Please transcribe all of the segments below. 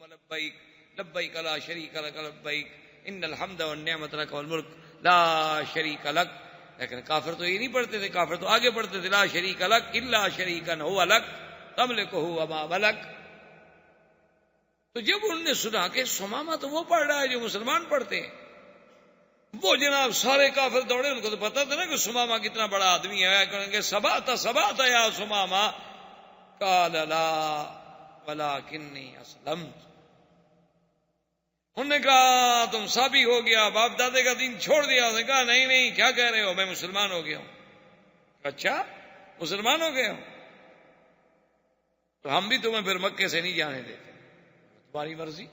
اللهم لبیک لبیک لا شریک لک لبیک ان الحمد والنعمت لک والملک لا شریک لک. لیکن کافر تو یہ نہیں پڑھتے تھے, کافر تو آگے پڑھتے تھے لا شریک لک الا شریکا هو لک تملکہ وما ملک. تو جب انہوں نے سنا کہ سمامہ تو وہ پڑھ رہا ہے جو مسلمان پڑھتے ہیں, وہ جناب سارے کافر دوڑے. ان کو تو پتا تھا نا کہ سمامہ کتنا بڑا آدمی ہے. کہیں گے سبات یا سمامہ قال لا ولکنی اسلمت. انہوں نے کہا تم سابی ہو گیا, باپ دادے کا دین چھوڑ دیا. انہوں نے کہا نہیں نہیں کیا کہہ رہے ہو, میں مسلمان ہو گیا ہوں. اچھا مسلمان ہو گئے ہو, تو ہم بھی تمہیں پھر مکے سے نہیں جانے دیتے, تمہاری مرضی.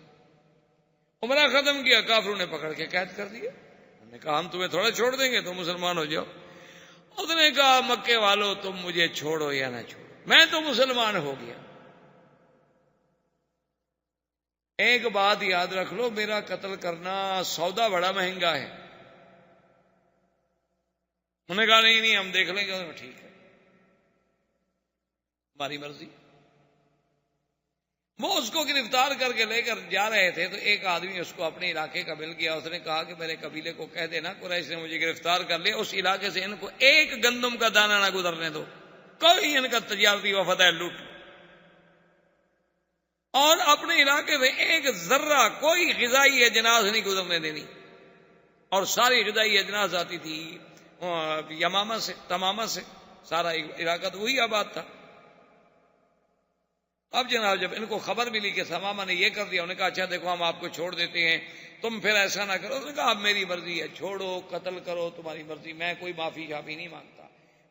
عمرہ ختم کیا, کافروں نے پکڑ کے قید کر دیا. انہوں نے کہا ہم تمہیں تھوڑا چھوڑ دیں گے, تم مسلمان ہو جاؤ. اس نے کہا مکے والوں تم مجھے چھوڑو یا نہ چھوڑو, میں تو مسلمان ہو گیا. ایک بات یاد رکھ لو, میرا قتل کرنا سودا بڑا مہنگا ہے. انہوں نے کہا نہیں نہیں ہم دیکھ لیں گے. ٹھیک ہے ہماری مرضی. وہ اس کو گرفتار کر کے لے کر جا رہے تھے تو ایک آدمی اس کو اپنے علاقے کا مل گیا. اس نے کہا کہ میرے قبیلے کو کہہ دینا قریش نے مجھے گرفتار کر لیا, اس علاقے سے ان کو ایک گندم کا دانہ نہ گزرنے دو, کوئی ان کا تجارتی وفد ہے لوٹ, اور اپنے علاقے میں ایک ذرہ کوئی غذائی اجناس نہیں گزرنے دینی. اور ساری غذائی اجناس آتی تھی یمامہ سے, تمامہ سے, سارا علاقہ تو وہی آباد تھا. اب جناب جب ان کو خبر ملی کہ تمامہ نے یہ کر دیا, انہوں نے کہا اچھا دیکھو ہم آپ کو چھوڑ دیتے ہیں, تم پھر ایسا نہ کرو. انہوں نے کہا اب میری مرضی ہے, چھوڑو قتل کرو تمہاری مرضی, میں کوئی معافی شافی نہیں مانگتا.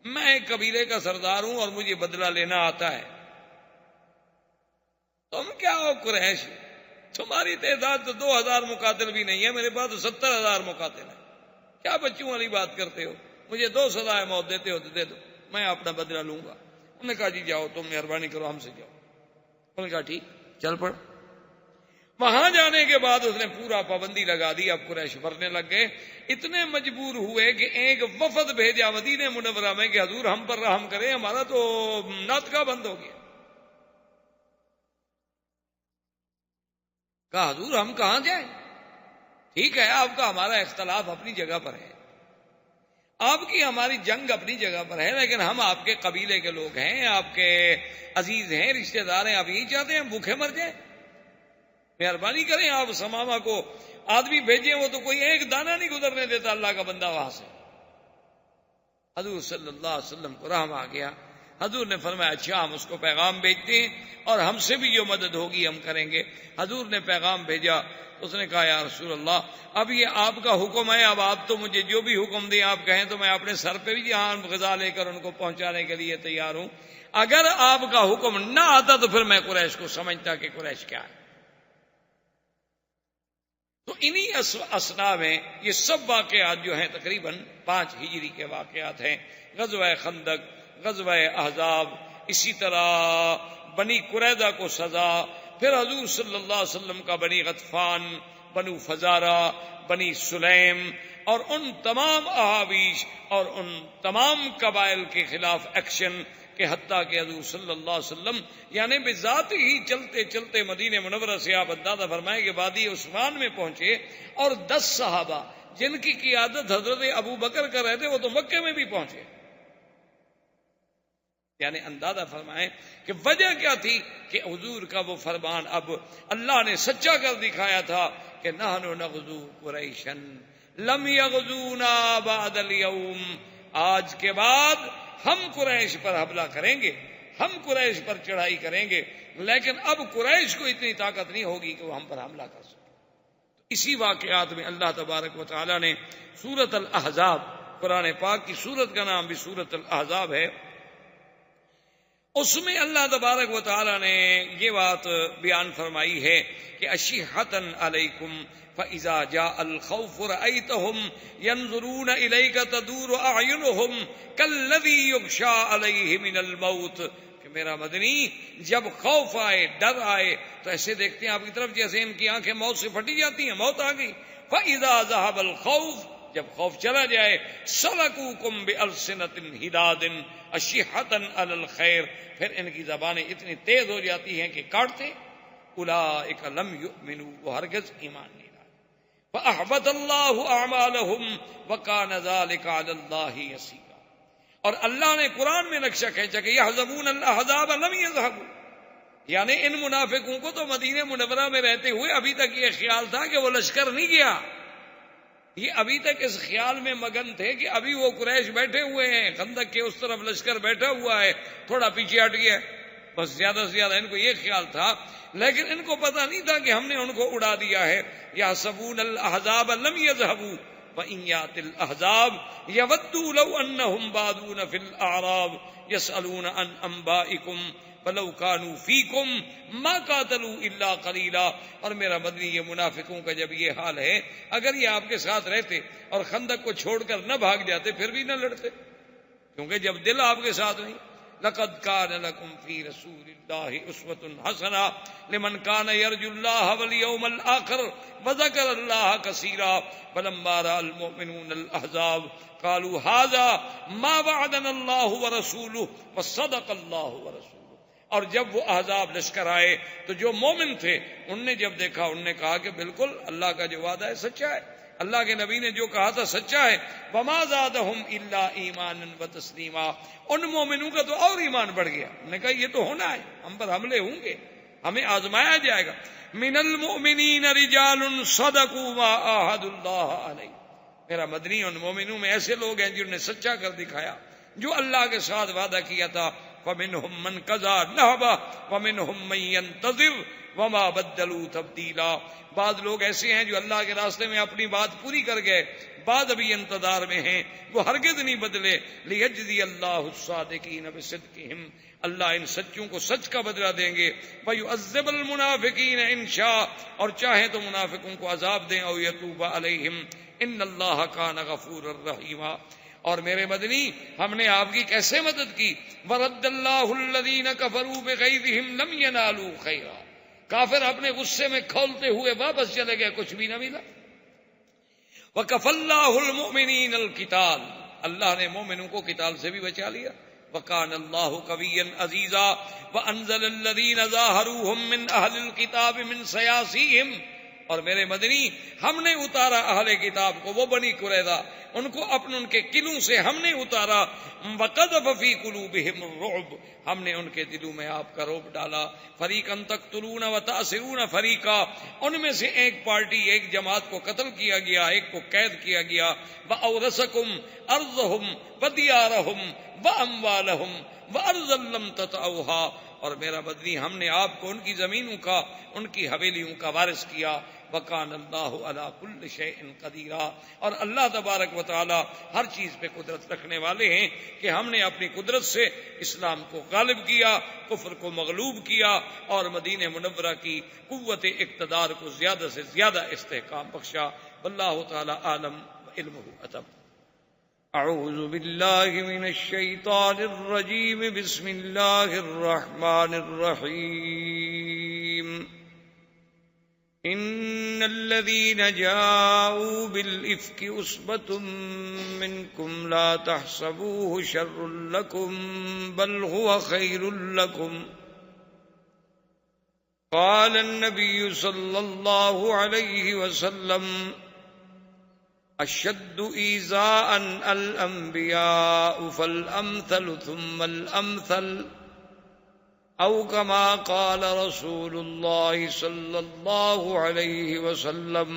میں ایک قبیلے کا سردار ہوں اور مجھے بدلہ لینا آتا ہے. تم کیا ہو قریش, تمہاری تعداد تو 2000 مقاتل بھی نہیں ہے, میرے پاس تو 70,000 مقاتل ہیں. کیا بچوں والی بات کرتے ہو, مجھے 2 سزائیں موت دیتے ہو تو دے دو, میں اپنا بدلہ لوں گا. انہوں نے کہا جی جاؤ تم مہربانی کرو ہم سے جاؤ. انہوں نے کہا ٹھیک چل پڑ. وہاں جانے کے بعد اس نے پورا پابندی لگا دی. اب قریش بھرنے لگ گئے, اتنے مجبور ہوئے کہ ایک وفد بھیجا مدینہ منورہ میں کہ حضور ہم پر رحم کریں, ہمارا تو ناطقہ بند ہو گیا. کہا حضور ہم کہاں جائیں, ٹھیک ہے آپ کا ہمارا اختلاف اپنی جگہ پر ہے, آپ کی ہماری جنگ اپنی جگہ پر ہے, لیکن ہم آپ کے قبیلے کے لوگ ہیں, آپ کے عزیز ہیں, رشتہ دار ہیں, آپ یہی چاہتے ہیں ہم بھوکے مر جائیں. مہربانی کریں آپ سمامہ کو آدمی بھیجیں, وہ تو کوئی ایک دانہ نہیں گزرنے دیتا اللہ کا بندہ وہاں سے. حضور صلی اللہ علیہ وسلم کو رحم آ گیا. حضور نے فرمایا اچھا ہم اس کو پیغام بھیجتے ہیں اور ہم سے بھی جو مدد ہوگی ہم کریں گے. حضور نے پیغام بھیجا, اس نے کہا یا رسول اللہ اب یہ آپ کا حکم ہے, اب آپ تو مجھے جو بھی حکم دیں آپ کہیں تو میں اپنے سر پہ بھی جہاں غذا لے کر ان کو پہنچانے کے لیے تیار ہوں. اگر آپ کا حکم نہ آتا تو پھر میں قریش کو سمجھتا کہ قریش کیا ہے. تو انہی اسنا میں یہ سب واقعات جو ہیں تقریباً 5 ہجری کے واقعات ہیں. غزوہ خندق, غزوہ احزاب, اسی طرح بنی قریظہ کو سزا, پھر حضور صلی اللہ علیہ وسلم کا بنی غطفان, بنو فزارہ, بنی سلیم اور ان تمام احابیش اور ان تمام قبائل کے خلاف ایکشن کہ حتیٰ کہ حضور صلی اللہ علیہ وسلم یعنی بذات ہی چلتے چلتے مدینہ منورہ سے آپ اندازہ فرمائیں کہ وادی عثمان میں پہنچے اور 10 صحابہ جن کی قیادت حضرت ابو بکر کر رہے تھے وہ تو مکے میں بھی پہنچے. یعنی اندازہ فرمائیں کہ وجہ کیا تھی کہ حضور کا وہ فرمان اب اللہ نے سچا کر دکھایا تھا کہ نحن نغزو قریشا لم یغزونا بعد اليوم, آج کے بعد ہم قریش پر حملہ کریں گے, ہم قریش پر چڑھائی کریں گے, لیکن اب قریش کو اتنی طاقت نہیں ہوگی کہ وہ ہم پر حملہ کر سکے. اسی واقعات میں اللہ تبارک و تعالی نے سورۃ الاحزاب, قرآن پاک کی سورت کا نام بھی سورۃ الاحزاب ہے, اس میں اللہ تبارک و تعالی نے یہ بات بیان فرمائی ہے کہ اشحۃ علیکم فَإِذَا جَاءَ الْخَوْفُ رَأَيْتَهُمْ يَنْظُرُونَ إِلَيْكَ تَدُورُ أَعْيُنُهُمْ كَالَّذِي يُغْشَىٰ عَلَيْهِ مِنَ الْمَوْتِ, کہ میرا مدنی جب خوف آئے, ڈر آئے تو ایسے دیکھتے ہیں آپ کی طرف جیسے ان کی آنکھیں موت سے پھٹی جاتی ہیں, موت آ گئی. فَإِذَا ذَهَبَ الْخَوْفُ, جب خوف چلا جائے, سَلَكُوكُمْ بِأَلْسِنَةٍ حِدَادٍ أَشِحَّةً عَلَى الْخَيْرِ, پھر ان کی زبانیں اتنی تیز ہو جاتی ہیں کہ کاٹتے. اولئک لم یؤمنوا، وہ ہرگز ایمان نہیں لائے۔ فاحبط اللہ اعمالہم وکان ذلک علی اللہ یسیرا، اور اللہ نے قرآن میں نقشہ کھینچا کہ یحسبون الاحزاب لم یذهبوا، یعنی ان منافقوں کو تو مدینہ منورہ میں رہتے ہوئے ابھی تک یہ خیال تھا کہ وہ لشکر نہیں گیا، یہ ابھی تک اس خیال میں مگن تھے کہ ابھی وہ قریش بیٹھے ہوئے ہیں، خندق کے اس طرف لشکر بیٹھا ہوا ہے، تھوڑا پیچھے ہٹ گیا، بس زیادہ سے زیادہ ان کو یہ خیال تھا، لیکن ان کو پتہ نہیں تھا کہ ہم نے ان کو اڑا دیا ہے۔ یحسبون الاحزاب لم یذهبوا وإن يأت الأحزاب يودوا لو أنهم بادون في الأعراب يسألون عن أنبائكم فلو كانوا فيكم ما قاتلوا إلا قليلا۔ اور میرا مدنی یہ منافقوں کا جب یہ حال ہے، اگر یہ آپ کے ساتھ رہتے اور خندق کو چھوڑ کر نہ بھاگ جاتے پھر بھی نہ لڑتے، کیونکہ جب دل آپ کے ساتھ نہیں۔ لقد كان لكم في رسول الله أسوة حسنة لمن كان يرجو الله واليوم الآخر وذكر الله كثيرا فلما رأى المؤمنون الأحزاب قالوا هذا ما وعدنا الله ورسوله وصدق الله ورسوله۔ اور جب وہ احزاب لشکر آئے تو جو مومن تھے ان نے جب دیکھا انہوں نے کہا کہ بالکل اللہ کا جو وعدہ ہے سچا ہے، اللہ کے نبی نے جو کہا تھا سچا ہے۔ وما زادهم الا ایمانا وتسلیما، ان مومنوں کا تو اور ایمان بڑھ گیا، انہوں نے کہا یہ تو ہونا ہے، ہم پر حملے ہوں گے، ہمیں آزمایا جائے گا۔ من المؤمنین رجال صدقوا ما عاهدوا اللہ علیہ، میرا مدنی ان مومنوں میں ایسے لوگ ہیں جنہوں نے سچا کر دکھایا جو اللہ کے ساتھ وعدہ کیا تھا۔ فمنهم من قضى نحبه ومنهم من ينتظر وما بدلوا تبدیلا، بعض لوگ ایسے ہیں جو اللہ کے راستے میں اپنی بات پوری کر گئے، بعد ابھی انتظار میں ہیں، وہ ہرگز نہیں بدلے۔ لیجزی اللہ الصادقین بصدقہم، اللہ ان سچوں کو سچ کا بدلہ دیں گے۔ ویعذب المنافقین ان شاء، اور چاہیں تو منافقوں کو عذاب دیں، او یتوب علیہم ان اللہ کان غفورا رحیما۔ اور میرے مدنی ہم نے آپ کی کیسے مدد کی؟ ورد اللہ الذین کفروا بغیظہم لم ینالوا خیرا، کافر اپنے غصے میں کھولتے ہوئے واپس چلے گئے، کچھ بھی نہ ملا۔ وکف اللہ المؤمنین القتال، اللہ نے مومنوں کو قتال سے بھی بچا لیا۔ وکان اللہ قویا عزیزا وانزل الذین ظاہروہم من اہل الکتاب من سیاسیہم، اور میرے مدنی ہم نے اتارا اہل کتاب کو، وہ بنی قریظہ، ان کو اپنے ان کے قلعوں سے ہم نے اتارا۔ وقذف فی قلوبہم الرعب، ہم نے ان کے دلوں میں آپ کا رعب ڈالا۔ فریقا تقتلون وتأسرون فریقا، ان میں سے ایک پارٹی ایک جماعت کو قتل کیا گیا، ایک کو قید کیا گیا۔ وأورثکم ارضہم ودیارہم واموالہم وارضا لم تطئوها، اور میرا بدنی ہم نے آپ کو ان کی زمینوں کا، ان کی حویلیوں کا وارث کیا۔ وکان اللہ علی کل شیء قدیرا، اور اللہ تبارک و تعالی ہر چیز پہ قدرت رکھنے والے ہیں کہ ہم نے اپنی قدرت سے اسلام کو غالب کیا، کفر کو مغلوب کیا، اور مدینہ منورہ کی قوت اقتدار کو زیادہ سے زیادہ استحکام بخشا۔ واللہ تعالی عالم علمہ اتم۔ اعوذ باللہ من الشیطان الرجیم، بسم اللہ الرحمن الرحیم۔ ان الذين جاءوا بالافك عصبة منكم لا تحسبوه شر لكم بل هو خير لكم، قال النبي صلى الله عليه وسلم اشد ايذاء الانبياء فالامثل ثم الامثل، او كما قال رسول الله صلى الله عليه وسلم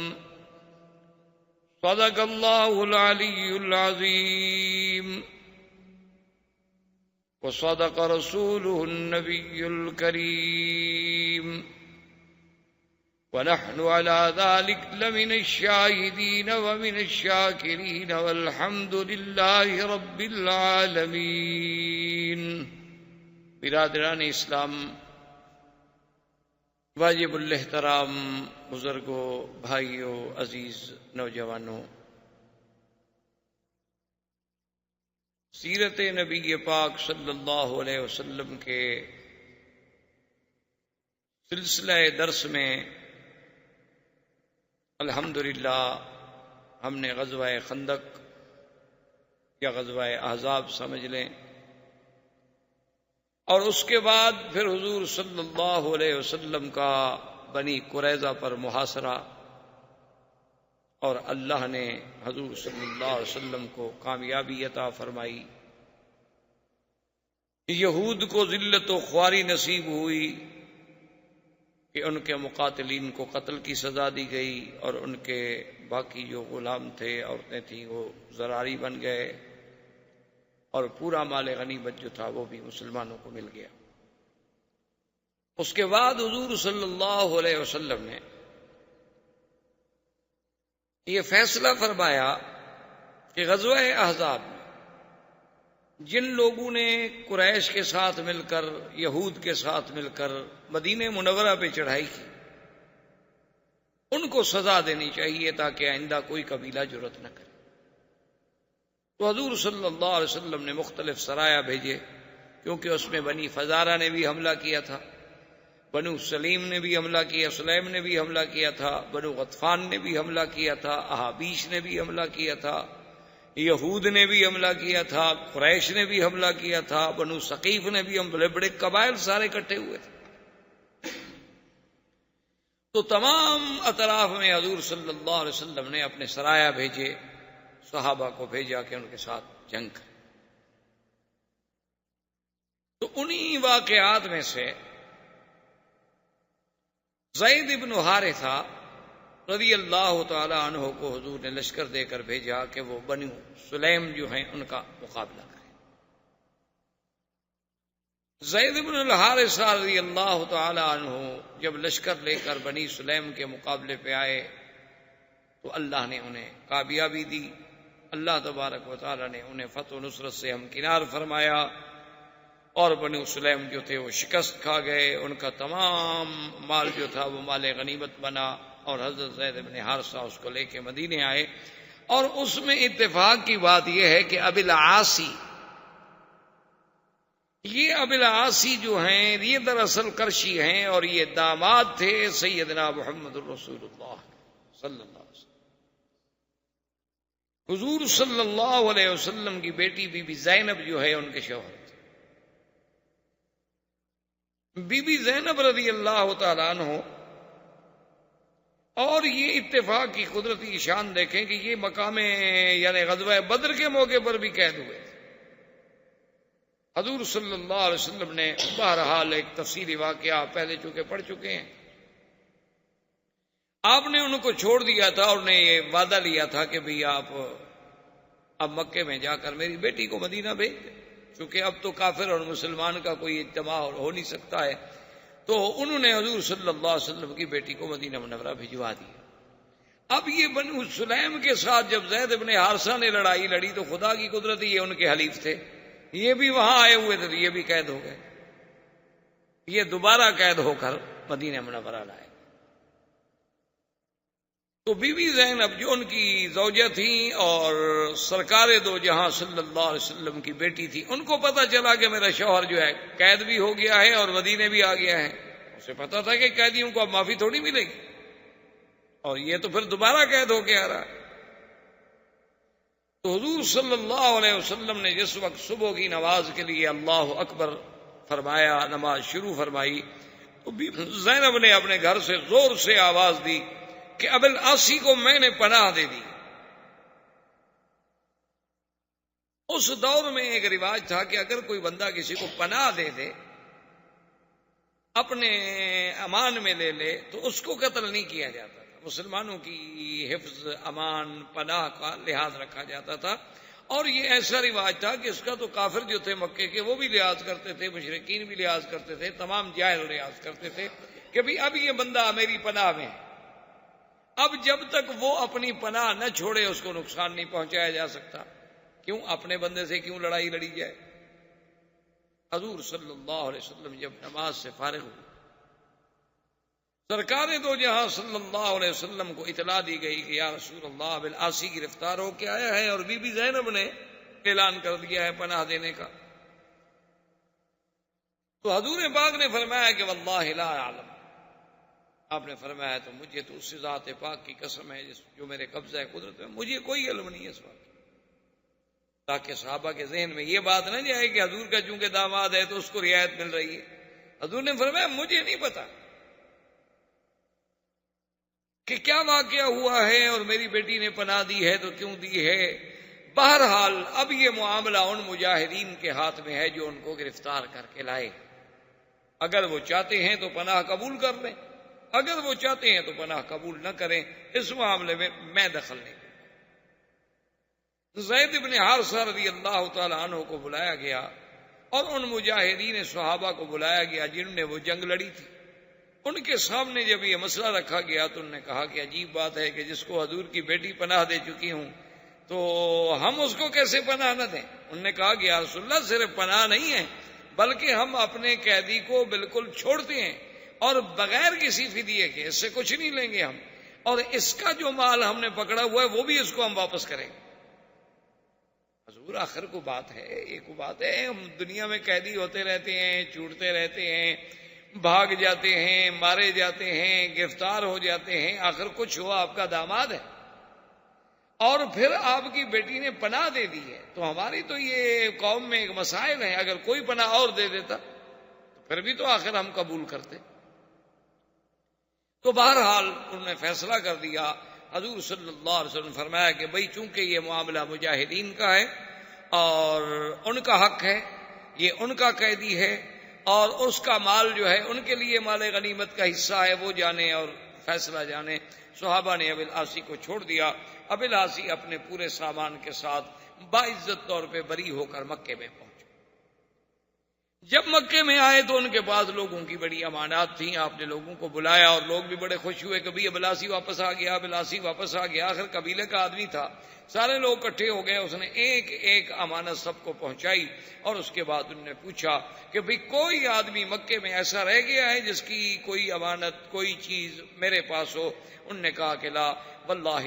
صدق الله العلي العظيم وصدق رسوله النبي الكريم، ونحن على ذلك لمن الشاهدين ومن الشاكرين والحمد لله رب العالمين۔ برادران اسلام، واجب الاحترام بزرگوں، بھائیوں، عزیز نوجوانوں، سیرت نبی پاک صلی اللہ علیہ وسلم کے سلسلہ درس میں الحمدللہ ہم نے غزوہ خندق یا غزوہ احزاب سمجھ لیں، اور اس کے بعد پھر حضور صلی اللہ علیہ وسلم کا بنی قریظہ پر محاصرہ، اور اللہ نے حضور صلی اللہ علیہ وسلم کو کامیابی عطا فرمائی۔ یہود کو ذلت و خواری نصیب ہوئی کہ ان کے مقاتلین کو قتل کی سزا دی گئی، اور ان کے باقی جو غلام تھے، عورتیں تھیں، وہ ذراری بن گئے، اور پورا مال غنیمت جو تھا وہ بھی مسلمانوں کو مل گیا۔ اس کے بعد حضور صلی اللہ علیہ وسلم نے یہ فیصلہ فرمایا کہ غزوہ احزاب میں جن لوگوں نے قریش کے ساتھ مل کر، یہود کے ساتھ مل کر مدینہ منورہ پہ چڑھائی کی، ان کو سزا دینی چاہیے تاکہ آئندہ کوئی قبیلہ جرأت نہ کرے۔ تو حضور صلی اللہ علیہ وسلم نے مختلف سرایا بھیجے، کیونکہ اس میں بنی فزارہ نے بھی حملہ کیا تھا، بنو سلیم نے بھی حملہ کیا، سلیم نے بھی حملہ کیا تھا، بنو غطفان نے بھی حملہ کیا تھا، احابیش نے بھی حملہ کیا تھا، یہود نے بھی حملہ کیا تھا، قریش نے بھی حملہ کیا تھا، بنو ثقیف نے بھی، بڑے بڑے قبائل سارے اکٹھے ہوئے تھے۔ تو تمام اطراف میں حضور صلی اللہ علیہ وسلم نے اپنے سرایا بھیجے، صحابہ کو بھیجا کہ ان کے ساتھ جنگ کریں۔ تو انہی واقعات میں سے زید بن حارثہ رضی اللہ تعالی عنہ کو حضور نے لشکر دے کر بھیجا کہ وہ بنو سلیم جو ہیں ان کا مقابلہ کریں۔ زید بن الحارثہ رضی اللہ تعالی عنہ جب لشکر لے کر بنی سلیم کے مقابلے پہ آئے تو اللہ نے انہیں کامیابی دی، اللہ تبارک و تعالی نے انہیں فتح و نصرت سے ہمکنار فرمایا، اور بنو سلیم جو تھے وہ شکست کھا گئے، ان کا تمام مال جو تھا وہ مال غنیمت بنا، اور حضرت زید بن حارثہ اس کو لے کے مدینے آئے۔ اور اس میں اتفاق کی بات یہ ہے کہ ابی العاصی، یہ ابی العاصی جو ہیں یہ دراصل قرشی ہیں، اور یہ داماد تھے سیدنا محمد رسول اللہ صلی اللہ علیہ وسلم۔ حضور صلی اللہ علیہ وسلم کی بیٹی بی بی زینب جو ہے ان کے شوہر تھے۔ بی بی زینب رضی اللہ تعالیٰ عنہ، اور یہ اتفاق کی قدرتی شان دیکھیں کہ یہ مقام یعنی غزوہ بدر کے موقع پر بھی قید ہوئے تھے۔ حضور صلی اللہ علیہ وسلم نے بہرحال ایک تفصیلی واقعہ پہلے چونکہ پڑھ چکے ہیں، آپ نے ان کو چھوڑ دیا تھا، اور نے یہ وعدہ لیا تھا کہ بھئی آپ اب مکے میں جا کر میری بیٹی کو مدینہ بھیج دیں، چونکہ اب تو کافر اور مسلمان کا کوئی اجتماع ہو نہیں سکتا ہے۔ تو انہوں نے حضور صلی اللہ علیہ وسلم کی بیٹی کو مدینہ منورہ بھجوا دیا۔ اب یہ بنو سلیم کے ساتھ جب زید بن حارثہ نے لڑائی لڑی تو خدا کی قدرت، یہ ان کے حلیف تھے، یہ بھی وہاں آئے ہوئے تھے، تو یہ بھی قید ہو گئے، یہ دوبارہ قید ہو کر مدینہ منورہ لائے۔ تو بی بی زینب جو ان کی زوجہ تھیں اور سرکار دو جہاں صلی اللہ علیہ وسلم کی بیٹی تھی، ان کو پتہ چلا کہ میرا شوہر جو ہے قید بھی ہو گیا ہے اور مدینے بھی آ گیا ہے۔ اسے پتہ تھا کہ قیدیوں کو اب معافی تھوڑی ملے گی، اور یہ تو پھر دوبارہ قید ہو کے آ رہا ہے۔ تو حضور صلی اللہ علیہ وسلم نے جس وقت صبح کی نماز کے لیے اللہ اکبر فرمایا، نماز شروع فرمائی، تو بی بی زینب نے اپنے گھر سے زور سے آواز دی کہ ابی العاصی کو میں نے پناہ دے دی۔ اس دور میں ایک رواج تھا کہ اگر کوئی بندہ کسی کو پناہ دے دے، اپنے امان میں لے لے، تو اس کو قتل نہیں کیا جاتا تھا۔ مسلمانوں کی حفظ، امان، پناہ کا لحاظ رکھا جاتا تھا، اور یہ ایسا رواج تھا کہ اس کا تو کافر جو تھے مکے کے وہ بھی لحاظ کرتے تھے، مشرکین بھی لحاظ کرتے تھے، تمام جاہل لحاظ کرتے تھے کہ بھئی اب یہ بندہ میری پناہ میں ہے، اب جب تک وہ اپنی پناہ نہ چھوڑے اس کو نقصان نہیں پہنچایا جا سکتا۔ کیوں اپنے بندے سے کیوں لڑائی لڑی جائے؟ حضور صلی اللہ علیہ وسلم جب نماز سے فارغ ہوئے، سرکار دو جہاں صلی اللہ علیہ وسلم کو اطلاع دی گئی کہ یا رسول اللہ ابی العاصی گرفتار ہو کے آیا ہے، اور بی بی زینب نے اعلان کر دیا ہے پناہ دینے کا۔ تو حضور پاک نے فرمایا کہ واللہ لا اعلم، آپ نے فرمایا تو مجھے تو اس ذات پاک کی قسم ہے جو میرے قبضہ ہے قدرت میں، مجھے کوئی علم نہیں ہے اس بات، تاکہ صحابہ کے ذہن میں یہ بات نہ جائے کہ حضور کا چونکہ داماد ہے تو اس کو رعایت مل رہی ہے۔ حضور نے فرمایا مجھے نہیں پتا، کہ کیا واقعہ ہوا ہے اور میری بیٹی نے پناہ دی ہے تو کیوں دی ہے۔ بہرحال اب یہ معاملہ ان مجاہدین کے ہاتھ میں ہے جو ان کو گرفتار کر کے لائے۔ اگر وہ چاہتے ہیں تو پناہ قبول کر لیں، اگر وہ چاہتے ہیں تو پناہ قبول نہ کریں، اس معاملے میں دخل نہیں دوں۔ زید بن حارثہ رضی اللہ تعالی عنہ کو بلایا گیا اور ان مجاہدین صحابہ کو بلایا گیا جنہوں نے وہ جنگ لڑی تھی۔ ان کے سامنے جب یہ مسئلہ رکھا گیا تو انہوں نے کہا کہ عجیب بات ہے کہ جس کو حضور کی بیٹی پناہ دے چکی ہوں تو ہم اس کو کیسے پناہ نہ دیں۔ انہوں نے کہا کہ یا رسول اللہ صرف پناہ نہیں ہے بلکہ ہم اپنے قیدی کو بالکل چھوڑتے ہیں اور بغیر کسی فدیے کے، اس سے کچھ نہیں لیں گے ہم، اور اس کا جو مال ہم نے پکڑا ہوا ہے وہ بھی اس کو ہم واپس کریں گے۔ حضور آخر کو بات ہے، ایک بات ہے، ہم دنیا میں قیدی ہوتے رہتے ہیں، چھوٹتے رہتے ہیں، بھاگ جاتے ہیں، مارے جاتے ہیں، گرفتار ہو جاتے ہیں، آخر کچھ ہوا آپ کا داماد ہے اور پھر آپ کی بیٹی نے پناہ دے دی ہے، تو ہماری تو یہ قوم میں ایک مسائل ہے، اگر کوئی پناہ اور دے دیتا تو پھر بھی تو آخر ہم قبول کرتے۔ تو بہرحال انہوں نے فیصلہ کر دیا۔ حضور صلی اللہ علیہ وسلم فرمایا کہ بھئی چونکہ یہ معاملہ مجاہدین کا ہے اور ان کا حق ہے، یہ ان کا قیدی ہے اور اس کا مال جو ہے ان کے لیے مال غنیمت کا حصہ ہے، وہ جانے اور فیصلہ جانے۔ صحابہ نے ابی العاصی کو چھوڑ دیا۔ ابی العاصی اپنے پورے سامان کے ساتھ باعزت طور پہ بری ہو کر مکے میں پہنچے۔ جب مکے میں آئے تو ان کے پاس لوگوں کی بڑی امانات تھیں، آپ نے لوگوں کو بلایا اور لوگ بھی بڑے خوش ہوئے، کبھی ابی العاصی واپس آ گیا، ابی العاصی واپس آ گیا، آخر قبیلے کا آدمی تھا، سارے لوگ اکٹھے ہو گئے، اس نے ایک ایک امانت سب کو پہنچائی اور اس کے بعد انہوں نے پوچھا کہ بھئی کوئی آدمی مکے میں ایسا رہ گیا ہے جس کی کوئی امانت کوئی چیز میرے پاس ہو؟ انہوں نے کہا کہ لا واللہ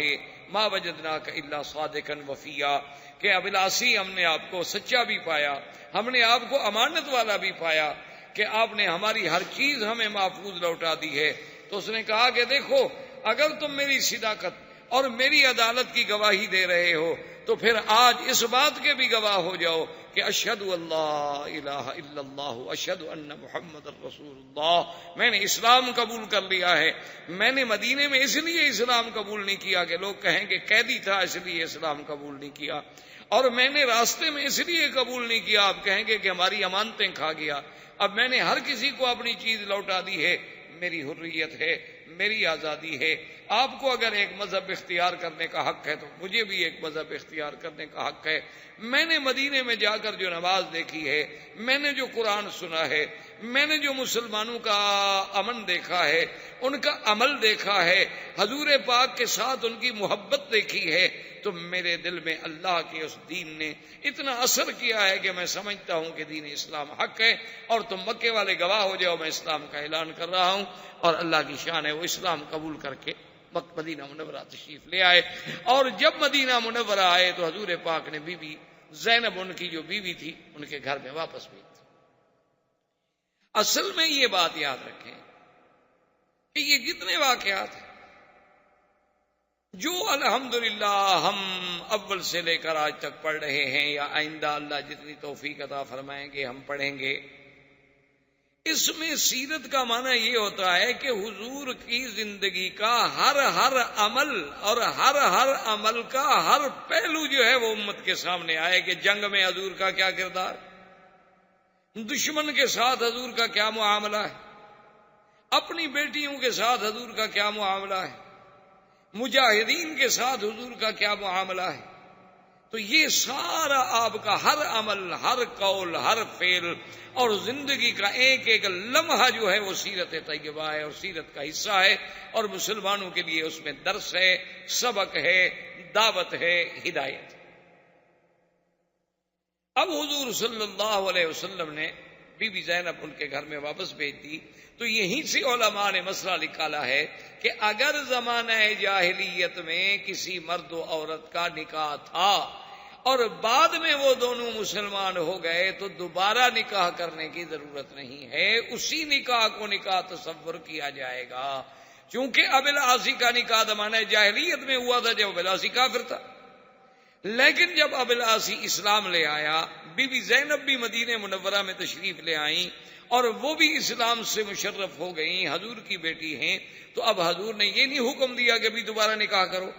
ما وجدناک الا صادقا وفیا، کہ ابی العاصی ہم نے آپ کو سچا بھی پایا، ہم نے آپ کو امانت والا بھی پایا کہ آپ نے ہماری ہر چیز ہمیں محفوظ لوٹا دی ہے۔ تو اس نے کہا کہ دیکھو اگر تم میری صداقت اور میری عدالت کی گواہی دے رہے ہو تو پھر آج اس بات کے بھی گواہ ہو جاؤ کہ اشہد اللہ الہ الا اللہ اشہد ان محمد رسول اللہ، میں نے اسلام قبول کر لیا ہے۔ میں نے مدینے میں اس لیے اسلام قبول نہیں کیا کہ لوگ کہیں کہ قیدی تھا اس لیے اسلام قبول نہیں کیا، اور میں نے راستے میں اس لیے قبول نہیں کیا آپ کہیں گے کہ ہماری امانتیں کھا گیا۔ اب میں نے ہر کسی کو اپنی چیز لوٹا دی ہے، میری حریت ہے، میری آزادی ہے۔ آپ کو اگر ایک مذہب اختیار کرنے کا حق ہے تو مجھے بھی ایک مذہب اختیار کرنے کا حق ہے۔ میں نے مدینے میں جا کر جو نماز دیکھی ہے، میں نے جو قرآن سنا ہے، میں نے جو مسلمانوں کا امن دیکھا ہے، ان کا عمل دیکھا ہے، حضور پاک کے ساتھ ان کی محبت دیکھی ہے، تو میرے دل میں اللہ کے اس دین نے اتنا اثر کیا ہے کہ میں سمجھتا ہوں کہ دین اسلام حق ہے، اور تم مکے والے گواہ ہو جاؤ، میں اسلام کا اعلان کر رہا ہوں۔ اور اللہ کی شان ہے وہ اسلام قبول کر کے مدینہ منورہ تشریف لے آئے۔ اور جب مدینہ منورہ آئے تو حضور پاک نے بی بی زینب ان کی جو بیوی تھی ان کے گھر میں واپس بھیج دی۔ اصل میں یہ بات یاد رکھیں کہ یہ جتنے واقعات ہیں جو الحمدللہ ہم اول سے لے کر آج تک پڑھ رہے ہیں یا آئندہ اللہ جتنی توفیق عطا فرمائیں گے ہم پڑھیں گے، اس میں سیرت کا معنی یہ ہوتا ہے کہ حضور کی زندگی کا ہر عمل اور ہر عمل کا ہر پہلو جو ہے وہ امت کے سامنے آئے کہ جنگ میں حضور کا کیا کردار، دشمن کے ساتھ حضور کا کیا معاملہ ہے، اپنی بیٹیوں کے ساتھ حضور کا کیا معاملہ ہے، مجاہدین کے ساتھ حضور کا کیا معاملہ ہے۔ تو یہ سارا آپ کا ہر عمل، ہر قول، ہر فعل اور زندگی کا ایک ایک لمحہ جو ہے وہ سیرت طیبہ ہے اور سیرت کا حصہ ہے، اور مسلمانوں کے لیے اس میں درس ہے، سبق ہے، دعوت ہے، ہدایت ہے۔ اب حضور صلی اللہ علیہ وسلم نے بی بی زینب ان کے گھر میں واپس بھیج دی، تو یہیں سے علماء نے مسئلہ نکالا ہے کہ اگر زمانہ جاہلیت میں کسی مرد و عورت کا نکاح تھا اور بعد میں وہ دونوں مسلمان ہو گئے تو دوبارہ نکاح کرنے کی ضرورت نہیں ہے، اسی نکاح کو نکاح تصور کیا جائے گا، چونکہ ابی العاصی کا نکاح زمانہ جاہلیت میں ہوا تھا جب ابی العاصی کافر تھا۔ لیکن جب ابو العاصی اسلام لے آیا، بی بی زینب بھی مدینہ منورہ میں تشریف لے آئیں اور وہ بھی اسلام سے مشرف ہو گئیں، حضور کی بیٹی ہیں، تو اب حضور نے یہ نہیں حکم دیا کہ بھی دوبارہ نکاح کرو،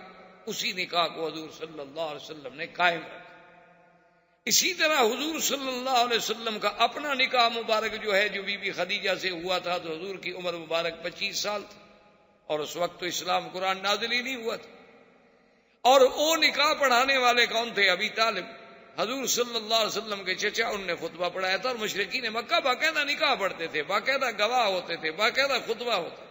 اسی نکاح کو حضور صلی اللہ علیہ وسلم نے قائم رکھا۔ اسی طرح حضور صلی اللہ علیہ وسلم کا اپنا نکاح مبارک جو ہے، جو بی بی خدیجہ سے ہوا تھا، تو حضور کی عمر مبارک 25 سال تھی، اور اس وقت تو اسلام قرآن نازل ہی نہیں ہوا تھا۔ اور وہ نکاح پڑھانے والے کون تھے؟ ابی طالب، حضور صلی اللہ علیہ وسلم کے چچا، ان نے خطبہ پڑھایا تھا، اور مشرکین مکہ باقاعدہ نکاح پڑھتے تھے، باقاعدہ گواہ ہوتے تھے، باقاعدہ خطبہ ہوتا۔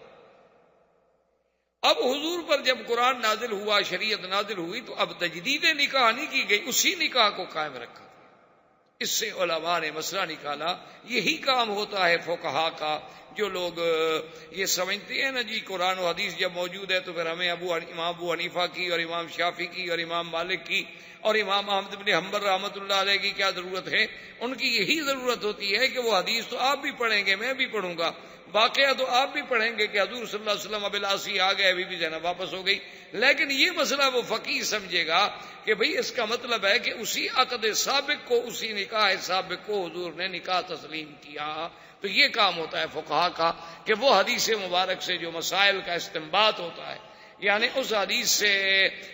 اب حضور پر جب قرآن نازل ہوا، شریعت نازل ہوئی، تو اب تجدید نکاح نہیں کی گئی، اسی نکاح کو قائم رکھا۔ اس سے علماء نے مسئلہ نکالا، یہی کام ہوتا ہے فقہا کا، جو لوگ یہ سمجھتے ہیں نا جی قرآن و حدیث جب موجود ہے تو پھر ہمیں امام ابو حنیفہ کی اور امام شافعی کی اور امام مالک کی اور امام احمد بن حنبل رحمۃ اللہ علیہ کی کیا ضرورت ہے؟ ان کی یہی ضرورت ہوتی ہے کہ وہ حدیث تو آپ بھی پڑھیں گے، میں بھی پڑھوں گا، واقعہ تو آپ بھی پڑھیں گے کہ حضور صلی اللہ علیہ وسلم ابو العاصی آ گئے، بی بی زینب واپس ہو گئی، لیکن یہ مسئلہ وہ فقیہ سمجھے گا کہ بھئی اس کا مطلب ہے کہ اسی عقد سابق کو، اسی نکاح سابق کو حضور نے نکاح تسلیم کیا۔ تو یہ کام ہوتا ہے فقہا کا کہ وہ حدیث مبارک سے جو مسائل کا استنباط ہوتا ہے، یعنی اس حدیث سے